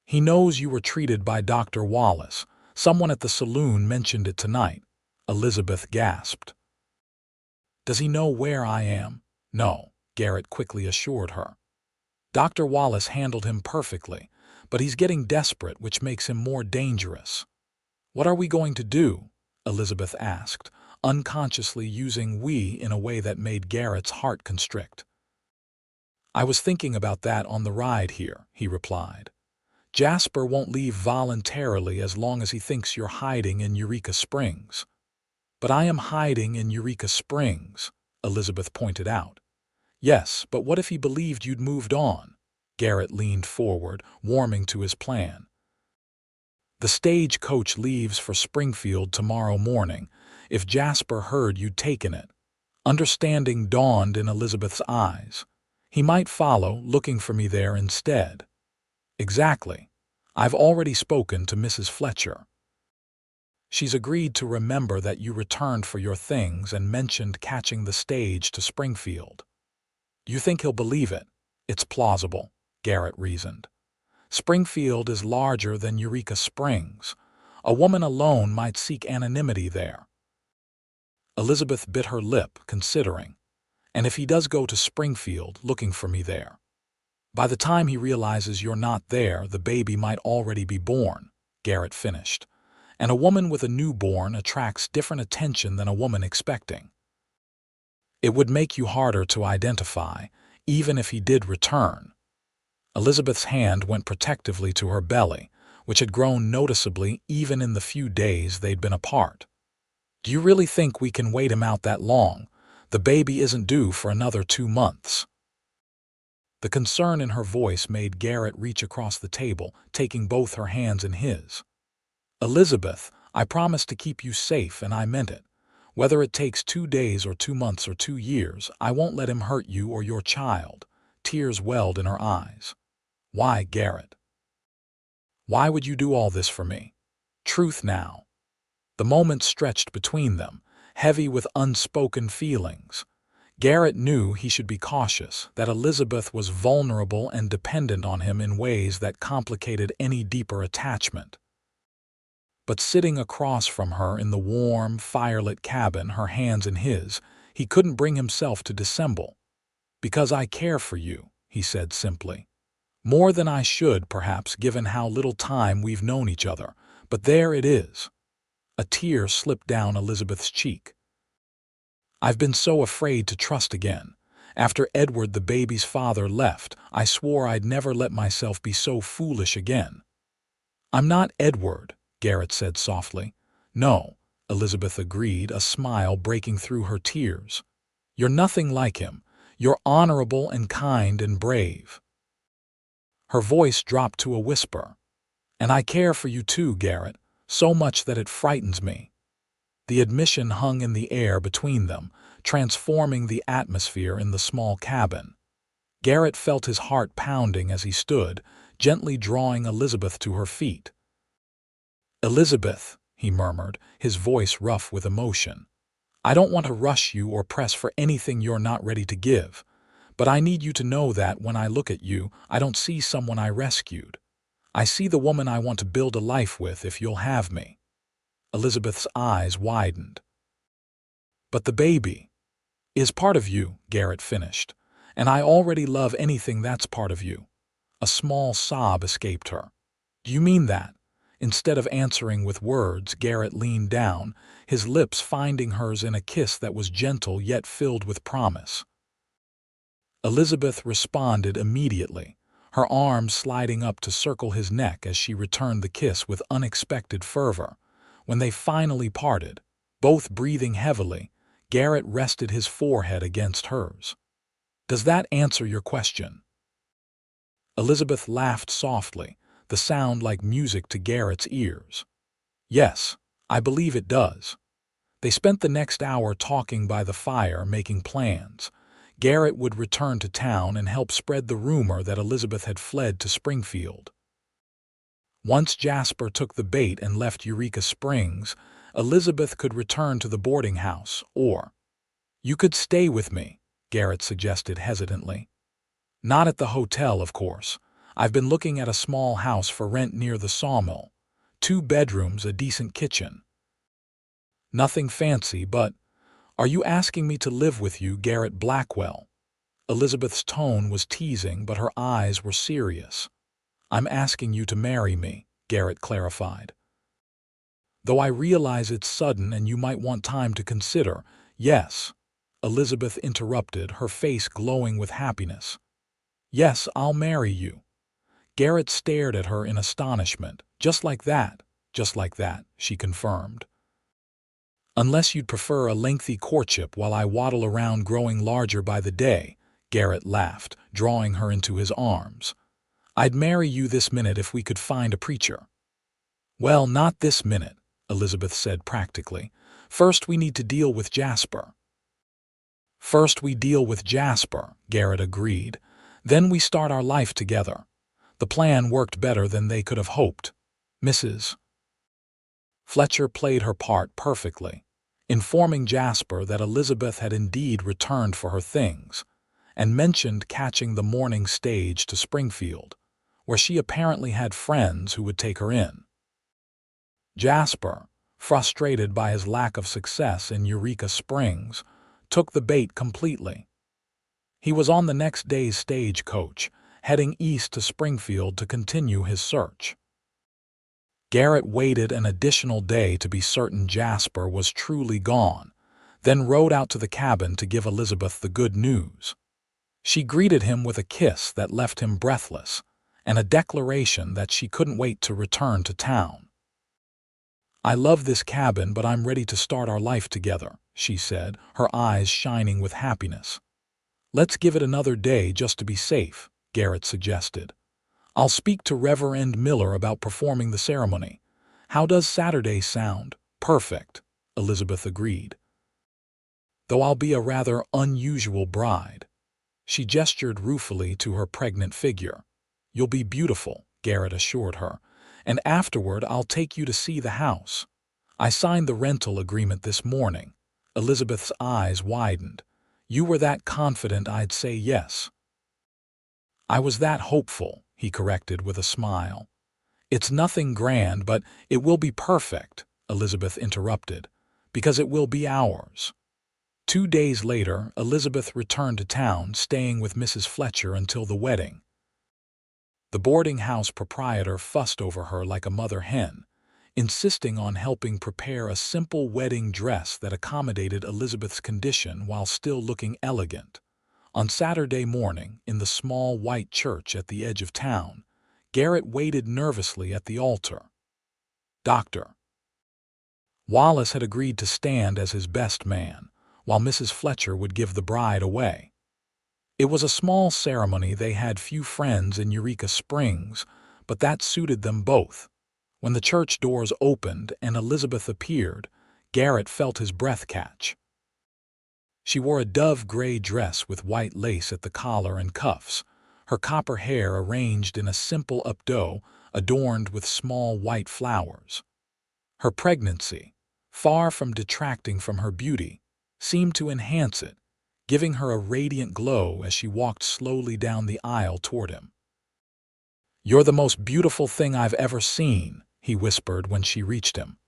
"He knows you were treated by Dr. Wallace. Someone at the saloon mentioned it tonight," Elizabeth gasped. "Does he know where I am?" "No," Garrett quickly assured her. "Dr. Wallace handled him perfectly, but he's getting desperate, which makes him more dangerous." "What are we going to do?" Elizabeth asked, unconsciously using "we" in a way that made Garrett's heart constrict. "I was thinking about that on the ride here," he replied. "Jasper won't leave voluntarily as long as he thinks you're hiding in Eureka Springs." "But I am hiding in Eureka Springs," Elizabeth pointed out. "Yes, but what if he believed you'd moved on?" Garrett leaned forward, warming to his plan. "The stagecoach leaves for Springfield tomorrow morning. If Jasper heard you'd taken it." Understanding dawned in Elizabeth's eyes. "He might follow, looking for me there instead." "Exactly. I've already spoken to Mrs. Fletcher. She's agreed to remember that you returned for your things and mentioned catching the stage to Springfield." "You think he'll believe it?" "It's plausible," Garrett reasoned. "Springfield is larger than Eureka Springs. A woman alone might seek anonymity there." Elizabeth bit her lip, considering. "And if he does go to Springfield, looking for me there? By the time he realizes you're not there, the baby might already be born," Garrett finished. "And a woman with a newborn attracts different attention than a woman expecting. It would make you harder to identify, even if he did return." Elizabeth's hand went protectively to her belly, which had grown noticeably even in the few days they'd been apart. "Do you really think we can wait him out that long? The baby isn't due for another 2 months." The concern in her voice made Garrett reach across the table, taking both her hands in his. "Elizabeth, I promised to keep you safe, and I meant it. Whether it takes 2 days or 2 months or 2 years, I won't let him hurt you or your child." Tears welled in her eyes. "Why, Garrett? Why would you do all this for me? Truth now." The moment stretched between them, heavy with unspoken feelings. Garrett knew he should be cautious, that Elizabeth was vulnerable and dependent on him in ways that complicated any deeper attachment. But sitting across from her in the warm, firelit cabin, her hands in his, he couldn't bring himself to dissemble. "Because I care for you," he said simply. "More than I should, perhaps, given how little time we've known each other, but there it is." A tear slipped down Elizabeth's cheek. "I've been so afraid to trust again. After Edward, the baby's father, left, I swore I'd never let myself be so foolish again." "I'm not Edward," Garrett said softly. "No," Elizabeth agreed, a smile breaking through her tears. "You're nothing like him. You're honorable and kind and brave." Her voice dropped to a whisper. "And I care for you too, Garrett, so much that it frightens me." The admission hung in the air between them, transforming the atmosphere in the small cabin. Garrett felt his heart pounding as he stood, gently drawing Elizabeth to her feet. "Elizabeth," he murmured, his voice rough with emotion. "I don't want to rush you or press for anything you're not ready to give, but I need you to know that when I look at you, I don't see someone I rescued. I see the woman I want to build a life with if you'll have me." Elizabeth's eyes widened. "But the baby is part of you," Garrett finished, "and I already love anything that's part of you." A small sob escaped her. "Do you mean that?" Instead of answering with words, Garrett leaned down, his lips finding hers in a kiss that was gentle yet filled with promise. Elizabeth responded immediately, her arms sliding up to circle his neck as she returned the kiss with unexpected fervor. When they finally parted, both breathing heavily, Garrett rested his forehead against hers. "Does that answer your question?" Elizabeth laughed softly, the sound like music to Garrett's ears. "Yes, I believe it does." They spent the next hour talking by the fire, making plans. Garrett would return to town and help spread the rumor that Elizabeth had fled to Springfield. Once Jasper took the bait and left Eureka Springs, Elizabeth could return to the boarding house, or "You could stay with me," Garrett suggested hesitantly. "Not at the hotel, of course. I've been looking at a small house for rent near the sawmill. 2 bedrooms, a decent kitchen. Nothing fancy, but are you asking me to live with you, Garrett Blackwell?" Elizabeth's tone was teasing, but her eyes were serious. "I'm asking you to marry me," Garrett clarified. "Though I realize it's sudden and you might want time to consider." "Yes," Elizabeth interrupted, her face glowing with happiness. "Yes, I'll marry you." Garrett stared at her in astonishment. Just like that, she confirmed. "Unless you'd prefer a lengthy courtship while I waddle around growing larger by the day," Garrett laughed, drawing her into his arms. "I'd marry you this minute if we could find a preacher." "Well, not this minute," Elizabeth said practically. "First we need to deal with Jasper." "First we deal with Jasper," Garrett agreed. "Then we start our life together." The plan worked better than they could have hoped. Mrs. Fletcher played her part perfectly, informing Jasper that Elizabeth had indeed returned for her things, and mentioned catching the morning stage to Springfield, where she apparently had friends who would take her in. Jasper, frustrated by his lack of success in Eureka Springs, took the bait completely. He was on the next day's stagecoach, heading east to Springfield to continue his search. Garrett waited an additional day to be certain Jasper was truly gone, then rode out to the cabin to give Elizabeth the good news. She greeted him with a kiss that left him breathless, and a declaration that she couldn't wait to return to town. "I love this cabin, but I'm ready to start our life together," she said, her eyes shining with happiness. "Let's give it another day just to be safe," Garrett suggested. "I'll speak to Reverend Miller about performing the ceremony. How does Saturday sound?" "Perfect," Elizabeth agreed. "Though I'll be a rather unusual bride." She gestured ruefully to her pregnant figure. "You'll be beautiful," Garrett assured her, "and afterward I'll take you to see the house. I signed the rental agreement this morning." Elizabeth's eyes widened. "You were that confident I'd say yes." "I was that hopeful," he corrected with a smile. "It's nothing grand, but it will be perfect," Elizabeth interrupted, "because it will be ours." 2 days later, Elizabeth returned to town, staying with Mrs. Fletcher until the wedding. The boarding house proprietor fussed over her like a mother hen, insisting on helping prepare a simple wedding dress that accommodated Elizabeth's condition while still looking elegant. On Saturday morning, in the small white church at the edge of town, Garrett waited nervously at the altar. Dr. Wallace had agreed to stand as his best man, while Mrs. Fletcher would give the bride away. It was a small ceremony. They had few friends in Eureka Springs, but that suited them both. When the church doors opened and Elizabeth appeared, Garrett felt his breath catch. She wore a dove-gray dress with white lace at the collar and cuffs, her copper hair arranged in a simple updo adorned with small white flowers. Her pregnancy, far from detracting from her beauty, seemed to enhance it, giving her a radiant glow as she walked slowly down the aisle toward him. "You're the most beautiful thing I've ever seen," he whispered when she reached him.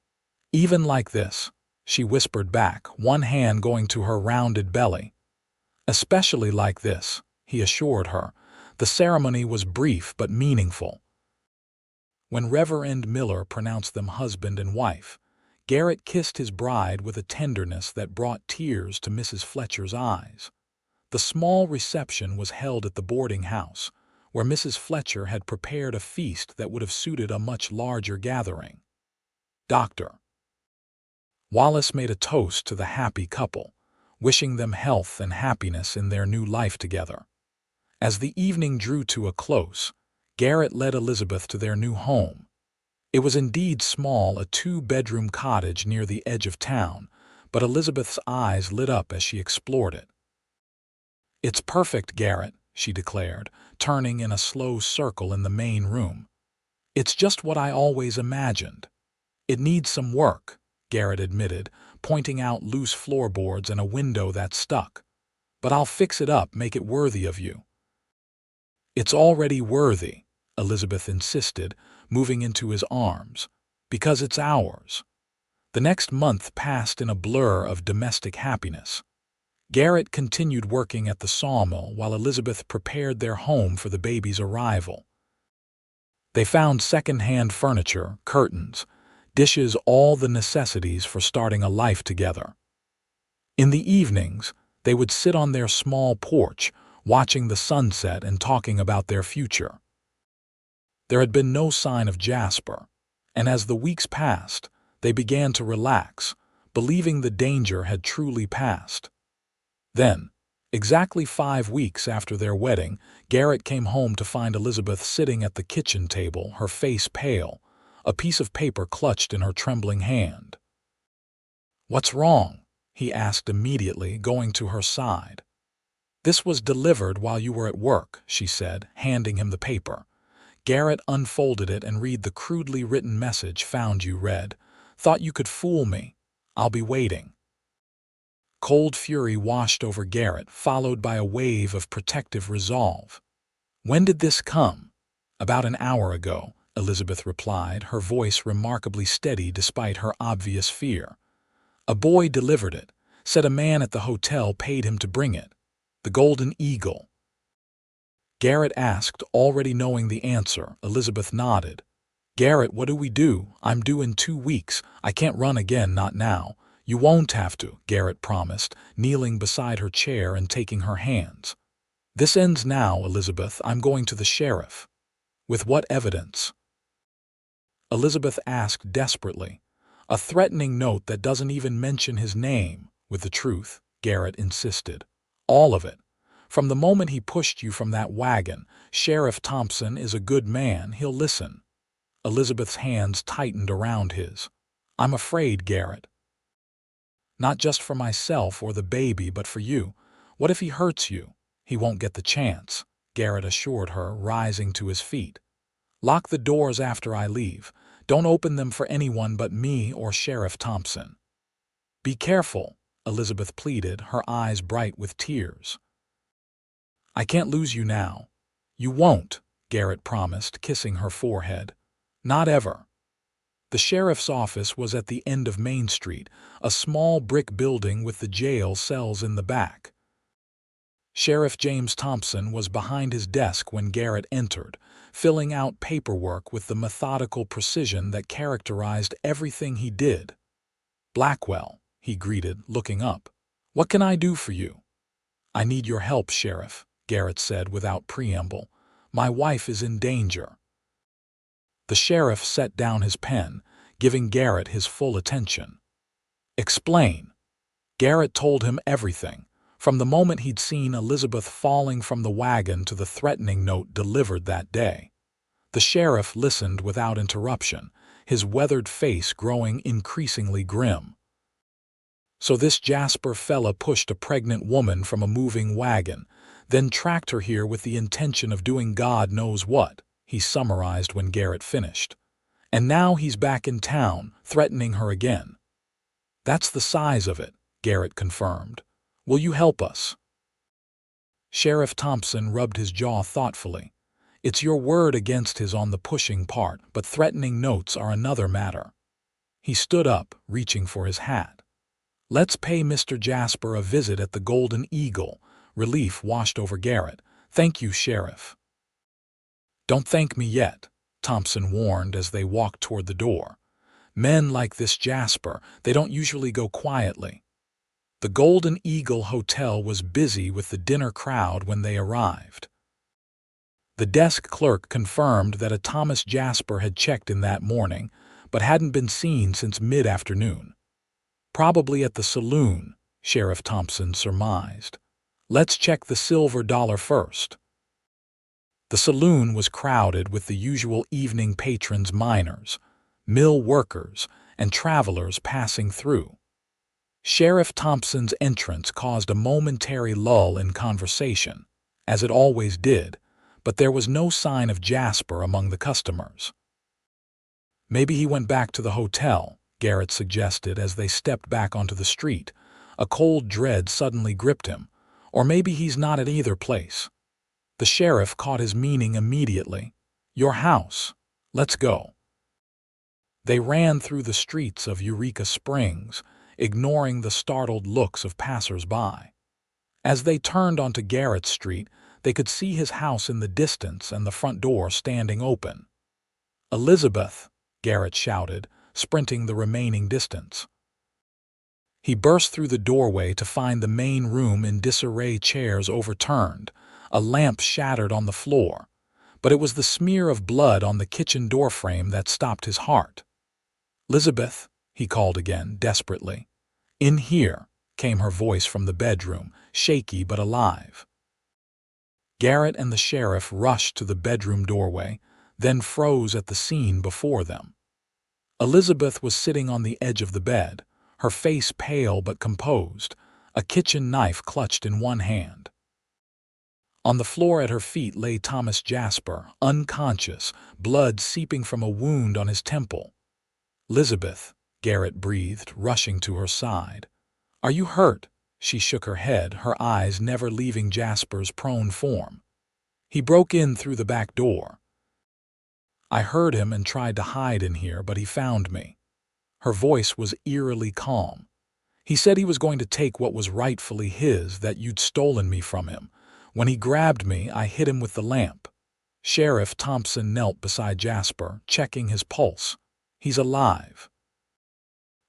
"Even like this," she whispered back, one hand going to her rounded belly. "Especially like this," he assured her. The ceremony was brief but meaningful. When Reverend Miller pronounced them husband and wife, Garrett kissed his bride with a tenderness that brought tears to Mrs. Fletcher's eyes. The small reception was held at the boarding house, where Mrs. Fletcher had prepared a feast that would have suited a much larger gathering. Dr. Wallace made a toast to the happy couple, wishing them health and happiness in their new life together. As the evening drew to a close, Garrett led Elizabeth to their new home. It was indeed small, a two-bedroom cottage near the edge of town, but Elizabeth's eyes lit up as she explored it. "It's perfect, Garrett," she declared, turning in a slow circle in the main room. "It's just what I always imagined." "It needs some work," Garrett admitted, pointing out loose floorboards and a window that stuck. "But I'll fix it up, make it worthy of you." "It's already worthy," Elizabeth insisted, moving into his arms, "because it's ours." The next month passed in a blur of domestic happiness. Garrett continued working at the sawmill while Elizabeth prepared their home for the baby's arrival. They found second-hand furniture, curtains, dishes, all the necessities for starting a life together. In the evenings, they would sit on their small porch, watching the sunset and talking about their future. There had been no sign of Jasper, and as the weeks passed, they began to relax, believing the danger had truly passed. Then, exactly 5 weeks after their wedding, Garrett came home to find Elizabeth sitting at the kitchen table, her face pale, a piece of paper clutched in her trembling hand. "What's wrong?" he asked immediately, going to her side. "This was delivered while you were at work," she said, handing him the paper. Garrett unfolded it and read the crudely written message. "Found you, read. Thought you could fool me. I'll be waiting." Cold fury washed over Garrett, followed by a wave of protective resolve. "When did this come?" "About an hour ago," Elizabeth replied, her voice remarkably steady despite her obvious fear. "A boy delivered it. Said a man at the hotel paid him to bring it. The Golden Eagle." Garrett asked, already knowing the answer. Elizabeth nodded. "Garrett, what do we do? I'm due in 2 weeks. I can't run again, not now." "You won't have to," Garrett promised, kneeling beside her chair and taking her hands. "This ends now, Elizabeth. I'm going to the sheriff." "With what evidence?" Elizabeth asked desperately. "A threatening note that doesn't even mention his name." "With the truth," Garrett insisted. "All of it. From the moment he pushed you from that wagon. Sheriff Thompson is a good man. He'll listen." Elizabeth's hands tightened around his. "I'm afraid, Garrett. Not just for myself or the baby, but for you. What if he hurts you?" "He won't get the chance," Garrett assured her, rising to his feet. "Lock the doors after I leave. Don't open them for anyone but me or Sheriff Thompson." "Be careful," Elizabeth pleaded, her eyes bright with tears. "I can't lose you now." "You won't," Garrett promised, kissing her forehead. "Not ever." The sheriff's office was at the end of Main Street, a small brick building with the jail cells in the back. Sheriff James Thompson was behind his desk when Garrett entered, filling out paperwork with the methodical precision that characterized everything he did. "Blackwell," he greeted, looking up. "What can I do for you?" "I need your help, Sheriff," Garrett said without preamble. "My wife is in danger." The sheriff set down his pen, giving Garrett his full attention. "Explain." Garrett told him everything, from the moment he'd seen Elizabeth falling from the wagon to the threatening note delivered that day. The sheriff listened without interruption, his weathered face growing increasingly grim. So this Jasper fella pushed a pregnant woman from a moving wagon, then tracked her here with the intention of doing God knows what, he summarized when Garrett finished. And now he's back in town, threatening her again. That's the size of it, Garrett confirmed. Will you help us? Sheriff Thompson rubbed his jaw thoughtfully. It's your word against his on the pushing part, but threatening notes are another matter. He stood up, reaching for his hat. Let's pay Mr. Jasper a visit at the Golden Eagle. Relief washed over Garrett. Thank you, Sheriff. Don't thank me yet, Thompson warned as they walked toward the door. Men like this Jasper, they don't usually go quietly. The Golden Eagle Hotel was busy with the dinner crowd when they arrived. The desk clerk confirmed that a Thomas Jasper had checked in that morning, but hadn't been seen since mid-afternoon. Probably at the saloon, Sheriff Thompson surmised. Let's check the Silver Dollar first. The saloon was crowded with the usual evening patrons, miners, mill workers, and travelers passing through. Sheriff Thompson's entrance caused a momentary lull in conversation, as it always did, but there was no sign of Jasper among the customers. Maybe he went back to the hotel, Garrett suggested as they stepped back onto the street. A cold dread suddenly gripped him. Or maybe he's not at either place. The sheriff caught his meaning immediately. Your house. Let's go. They ran through the streets of Eureka Springs, ignoring the startled looks of passers-by. As they turned onto Garrett Street, they could see his house in the distance and the front door standing open. Elizabeth, Garrett shouted, sprinting the remaining distance. He burst through the doorway to find the main room in disarray, chairs overturned, a lamp shattered on the floor, but it was the smear of blood on the kitchen doorframe that stopped his heart. Elizabeth, he called again, desperately. In here, came her voice from the bedroom, shaky but alive. Garrett and the sheriff rushed to the bedroom doorway, then froze at the scene before them. Elizabeth was sitting on the edge of the bed, her face pale but composed, a kitchen knife clutched in one hand. On the floor at her feet lay Thomas Jasper, unconscious, blood seeping from a wound on his temple. Elizabeth, Garrett breathed, rushing to her side. Are you hurt? She shook her head, her eyes never leaving Jasper's prone form. He broke in through the back door. I heard him and tried to hide in here, but he found me. Her voice was eerily calm. He said he was going to take what was rightfully his, that you'd stolen me from him. When he grabbed me, I hit him with the lamp. Sheriff Thompson knelt beside Jasper, checking his pulse. He's alive.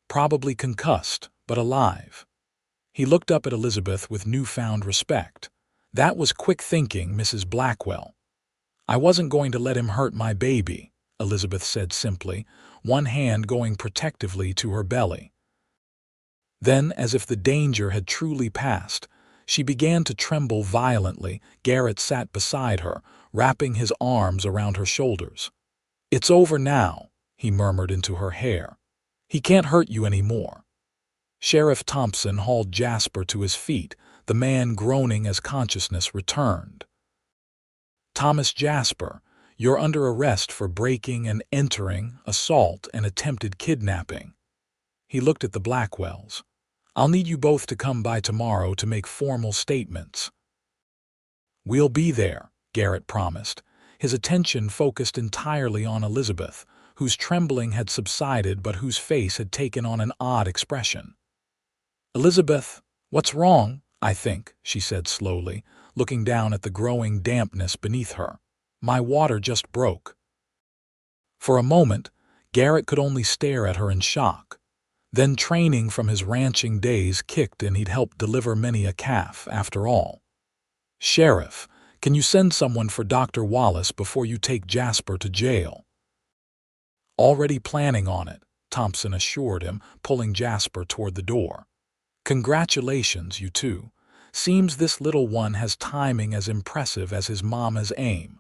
Probably concussed, but alive. He looked up at Elizabeth with newfound respect. That was quick thinking, Mrs. Blackwell. I wasn't going to let him hurt my baby, Elizabeth said simply, one hand going protectively to her belly. Then, as if the danger had truly passed, she began to tremble violently. Garrett sat beside her, wrapping his arms around her shoulders. It's over now, he murmured into her hair. He can't hurt you anymore. Sheriff Thompson hauled Jasper to his feet, the man groaning as consciousness returned. Thomas Jasper, you're under arrest for breaking and entering, assault, and attempted kidnapping. He looked at the Blackwells. I'll need you both to come by tomorrow to make formal statements. We'll be there, Garrett promised, his attention focused entirely on Elizabeth, whose trembling had subsided but whose face had taken on an odd expression. Elizabeth, what's wrong? I think, she said slowly, looking down at the growing dampness beneath her. My water just broke. For a moment, Garrett could only stare at her in shock. Then training from his ranching days kicked and he'd helped deliver many a calf, after all. Sheriff, can you send someone for Dr. Wallace before you take Jasper to jail? Already planning on it, Thompson assured him, pulling Jasper toward the door. Congratulations, you two. Seems this little one has timing as impressive as his mama's aim.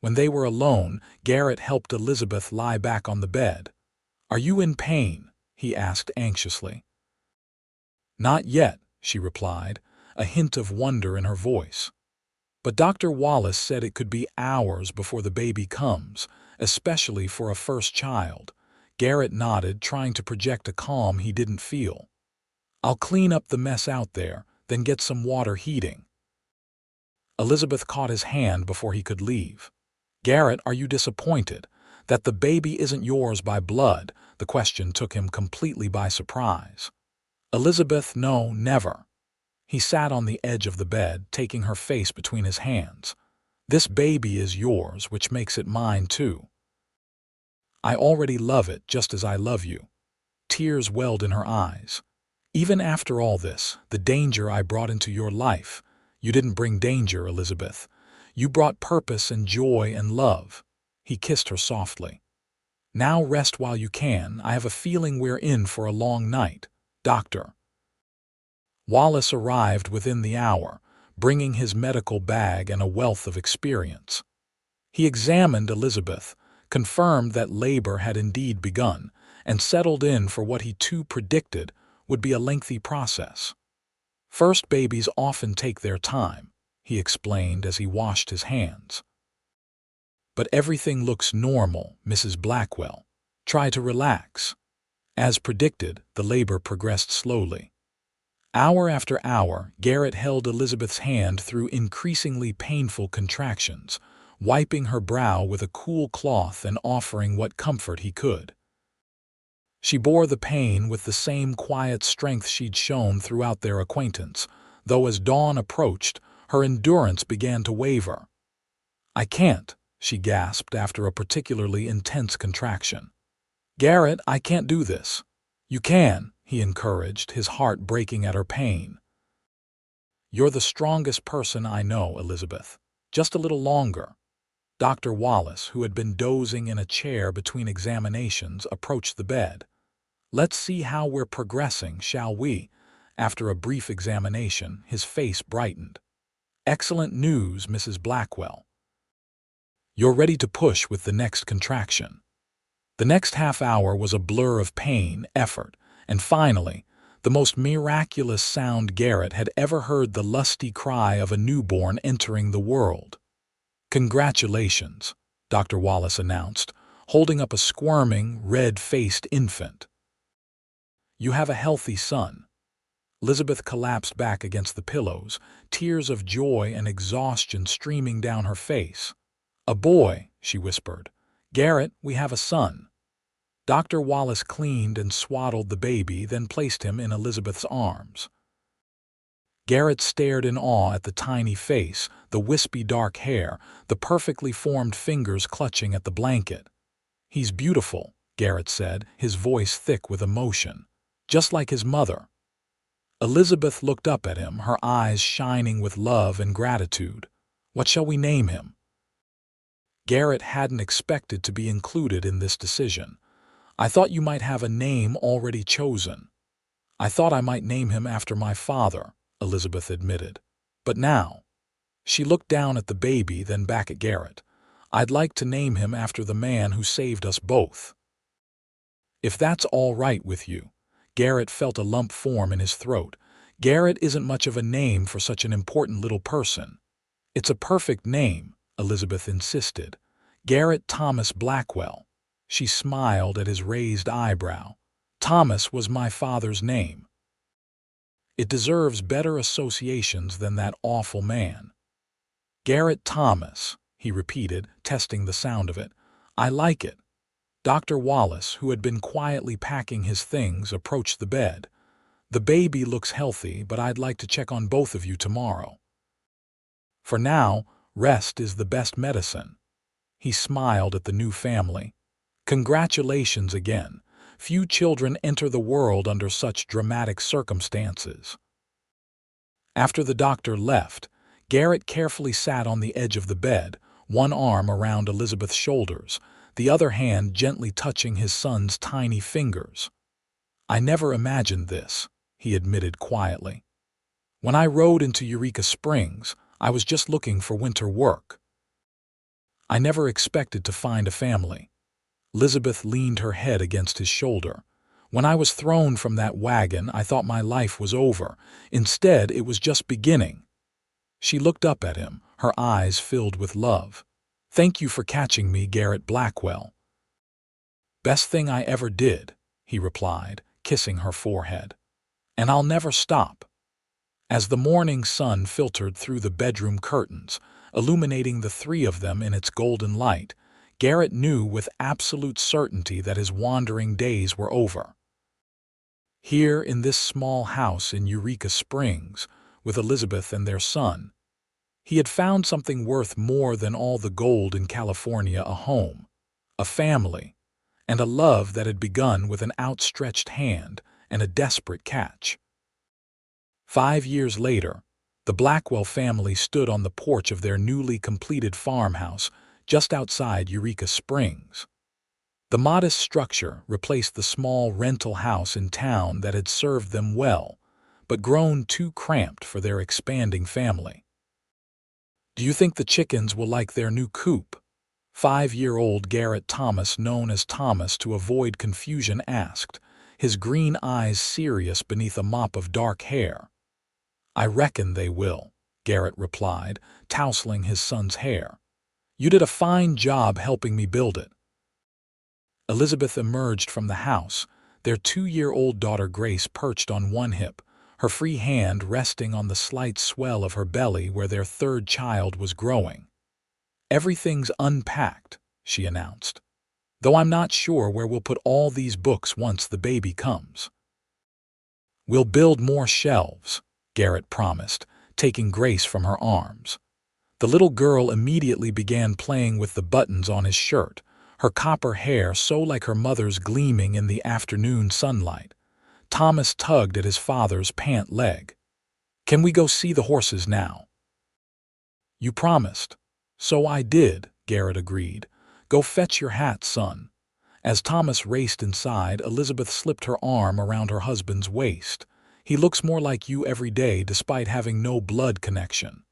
When they were alone, Garrett helped Elizabeth lie back on the bed. Are you in pain? He asked anxiously. "Not yet," she replied, a hint of wonder in her voice. "But Dr. Wallace said it could be hours before the baby comes, especially for a first child." Garrett nodded, trying to project a calm he didn't feel. "I'll clean up the mess out there, then get some water heating." Elizabeth caught his hand before he could leave. "Garrett, are you disappointed that the baby isn't yours by blood?" The question took him completely by surprise. "Elizabeth, no, never." He sat on the edge of the bed, taking her face between his hands. "This baby is yours, which makes it mine too. I already love it just as I love you." Tears welled in her eyes. "Even after all this, the danger I brought into your life, you didn't bring danger, Elizabeth. You brought purpose and joy and love." He kissed her softly. "Now rest while you can. I have a feeling we're in for a long night, Doctor." Wallace arrived within the hour, bringing his medical bag and a wealth of experience. He examined Elizabeth, confirmed that labor had indeed begun, and settled in for what he too predicted would be a lengthy process. "First babies often take their time," he explained as he washed his hands. "But everything looks normal, Mrs. Blackwell. Try to relax." As predicted, the labor progressed slowly. Hour after hour, Garrett held Elizabeth's hand through increasingly painful contractions, wiping her brow with a cool cloth and offering what comfort he could. She bore the pain with the same quiet strength she'd shown throughout their acquaintance, though as dawn approached, her endurance began to waver. "I can't," she gasped after a particularly intense contraction. "Garrett, I can't do this." "You can," he encouraged, his heart breaking at her pain. "You're the strongest person I know, Elizabeth. Just a little longer." Dr. Wallace, who had been dozing in a chair between examinations, approached the bed. "Let's see how we're progressing, shall we?" After a brief examination, his face brightened. "Excellent news, Mrs. Blackwell. You're ready to push with the next contraction." The next half hour was a blur of pain, effort, and finally, the most miraculous sound Garrett had ever heard, the lusty cry of a newborn entering the world. "Congratulations," Dr. Wallace announced, holding up a squirming, red-faced infant. "You have a healthy son." Elizabeth collapsed back against the pillows, tears of joy and exhaustion streaming down her face. "A boy," she whispered. "Garrett, we have a son." Dr. Wallace cleaned and swaddled the baby, then placed him in Elizabeth's arms. Garrett stared in awe at the tiny face, the wispy dark hair, the perfectly formed fingers clutching at the blanket. "He's beautiful," Garrett said, his voice thick with emotion. "Just like his mother." Elizabeth looked up at him, her eyes shining with love and gratitude. "What shall we name him?" Garrett hadn't expected to be included in this decision. "I thought you might have a name already chosen." "I thought I might name him after my father," Elizabeth admitted. "But now—" She looked down at the baby, then back at Garrett. "I'd like to name him after the man who saved us both." "If that's all right with you." Garrett felt a lump form in his throat. "Garrett isn't much of a name for such an important little person." "It's a perfect name," Elizabeth insisted. "Garrett Thomas Blackwell." She smiled at his raised eyebrow. "Thomas was my father's name. It deserves better associations than that awful man." "Garrett Thomas," he repeated, testing the sound of it. "I like it." Dr. Wallace, who had been quietly packing his things, approached the bed. "The baby looks healthy, but I'd like to check on both of you tomorrow. For now, rest is the best medicine." He smiled at the new family. "Congratulations again. Few children enter the world under such dramatic circumstances." After the doctor left, Garrett carefully sat on the edge of the bed, one arm around Elizabeth's shoulders, the other hand gently touching his son's tiny fingers. "I never imagined this," he admitted quietly. "When I rode into Eureka Springs, I was just looking for winter work. I never expected to find a family." Elizabeth leaned her head against his shoulder. When I was thrown from that wagon, I thought my life was over. Instead, it was just beginning." She looked up at him, her eyes filled with love. "Thank you for catching me, Garrett Blackwell." "Best thing I ever did," he replied, kissing her forehead. "And I'll never stop." As the morning sun filtered through the bedroom curtains, illuminating the three of them in its golden light, Garrett knew with absolute certainty that his wandering days were over. Here in this small house in Eureka Springs, with Elizabeth and their son, he had found something worth more than all the gold in California: a home, a family, and a love that had begun with an outstretched hand and a desperate catch. 5 years later, the Blackwell family stood on the porch of their newly completed farmhouse just outside Eureka Springs. The modest structure replaced the small rental house in town that had served them well, but grown too cramped for their expanding family. "Do you think the chickens will like their new coop?" 5-year-old Garrett Thomas, known as Thomas to avoid confusion, asked, his green eyes serious beneath a mop of dark hair. "I reckon they will," Garrett replied, tousling his son's hair. "You did a fine job helping me build it." Elizabeth emerged from the house, their 2-year-old daughter Grace perched on one hip, her free hand resting on the slight swell of her belly where their third child was growing. "Everything's unpacked," she announced, "though I'm not sure where we'll put all these books once the baby comes." "We'll build more shelves," Garrett promised, taking Grace from her arms. The little girl immediately began playing with the buttons on his shirt, her copper hair so like her mother's gleaming in the afternoon sunlight. Thomas tugged at his father's pant leg. "Can we go see the horses now?" "You promised." "So I did," Garrett agreed. "Go fetch your hat, son." As Thomas raced inside, Elizabeth slipped her arm around her husband's waist. "He looks more like you every day despite having no blood connection."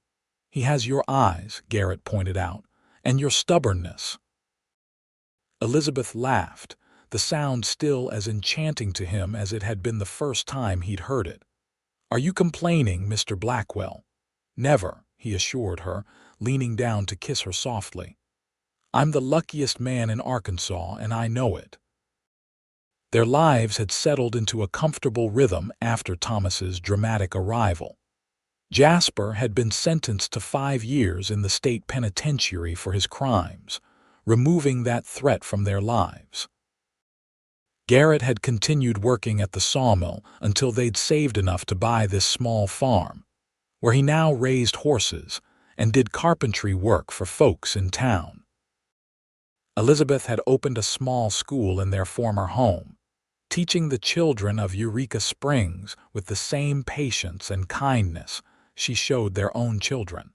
"He has your eyes," Garrett pointed out, "and your stubbornness." Elizabeth laughed, the sound still as enchanting to him as it had been the first time he'd heard it. "Are you complaining, Mr. Blackwell?" "Never," he assured her, leaning down to kiss her softly. "I'm the luckiest man in Arkansas, and I know it." Their lives had settled into a comfortable rhythm after Thomas's dramatic arrival. Jasper had been sentenced to 5 years in the state penitentiary for his crimes, removing that threat from their lives. Garrett had continued working at the sawmill until they'd saved enough to buy this small farm, where he now raised horses and did carpentry work for folks in town. Elizabeth had opened a small school in their former home, teaching the children of Eureka Springs with the same patience and kindness she showed their own children.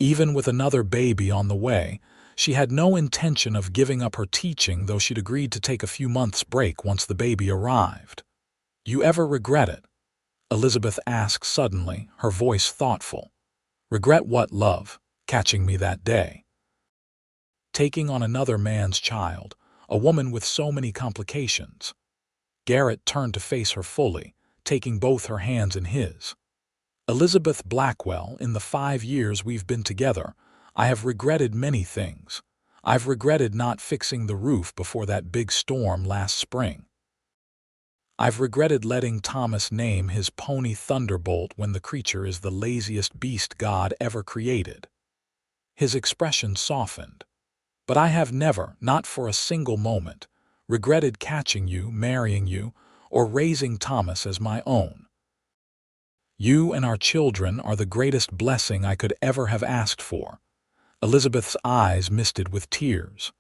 Even with another baby on the way, she had no intention of giving up her teaching, though she'd agreed to take a few months' break once the baby arrived. "You ever regret it?" Elizabeth asked suddenly, her voice thoughtful. "Regret what, love?" "Catching me that day." "Taking on another man's child, a woman with so many complications." Garrett turned to face her fully, taking both her hands in his. "Elizabeth Blackwell, in the 5 years we've been together, I have regretted many things. I've regretted not fixing the roof before that big storm last spring. I've regretted letting Thomas name his pony Thunderbolt when the creature is the laziest beast God ever created." His expression softened. "But I have never, not for a single moment, regretted catching you, marrying you, or raising Thomas as my own. You and our children are the greatest blessing I could ever have asked for." Elizabeth's eyes misted with tears.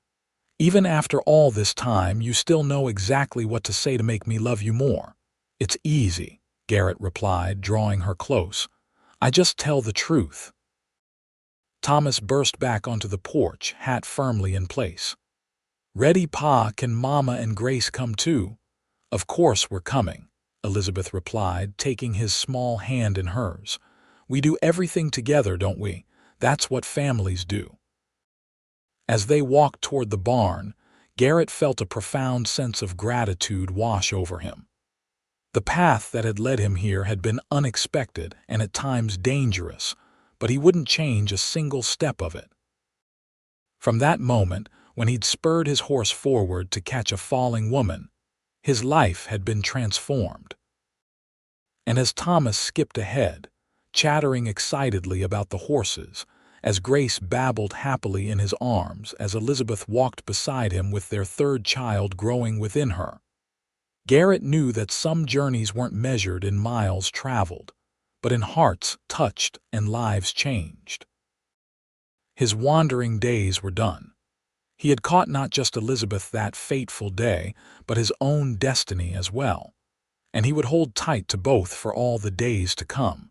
"Even after all this time, you still know exactly what to say to make me love you more." "It's easy," Garrett replied, drawing her close. "I just tell the truth." Thomas burst back onto the porch, hat firmly in place. "Ready, Pa? Can Mama and Grace come too?" "Of course we're coming," Elizabeth replied, taking his small hand in hers. "We do everything together, don't we? That's what families do." As they walked toward the barn, Garrett felt a profound sense of gratitude wash over him. The path that had led him here had been unexpected and at times dangerous, but he wouldn't change a single step of it. From that moment, when he'd spurred his horse forward to catch a falling woman, his life had been transformed. And as Thomas skipped ahead, chattering excitedly about the horses, as Grace babbled happily in his arms as Elizabeth walked beside him with their third child growing within her, Garrett knew that some journeys weren't measured in miles traveled, but in hearts touched and lives changed. His wandering days were done. He had caught not just Elizabeth that fateful day, but his own destiny as well, and he would hold tight to both for all the days to come.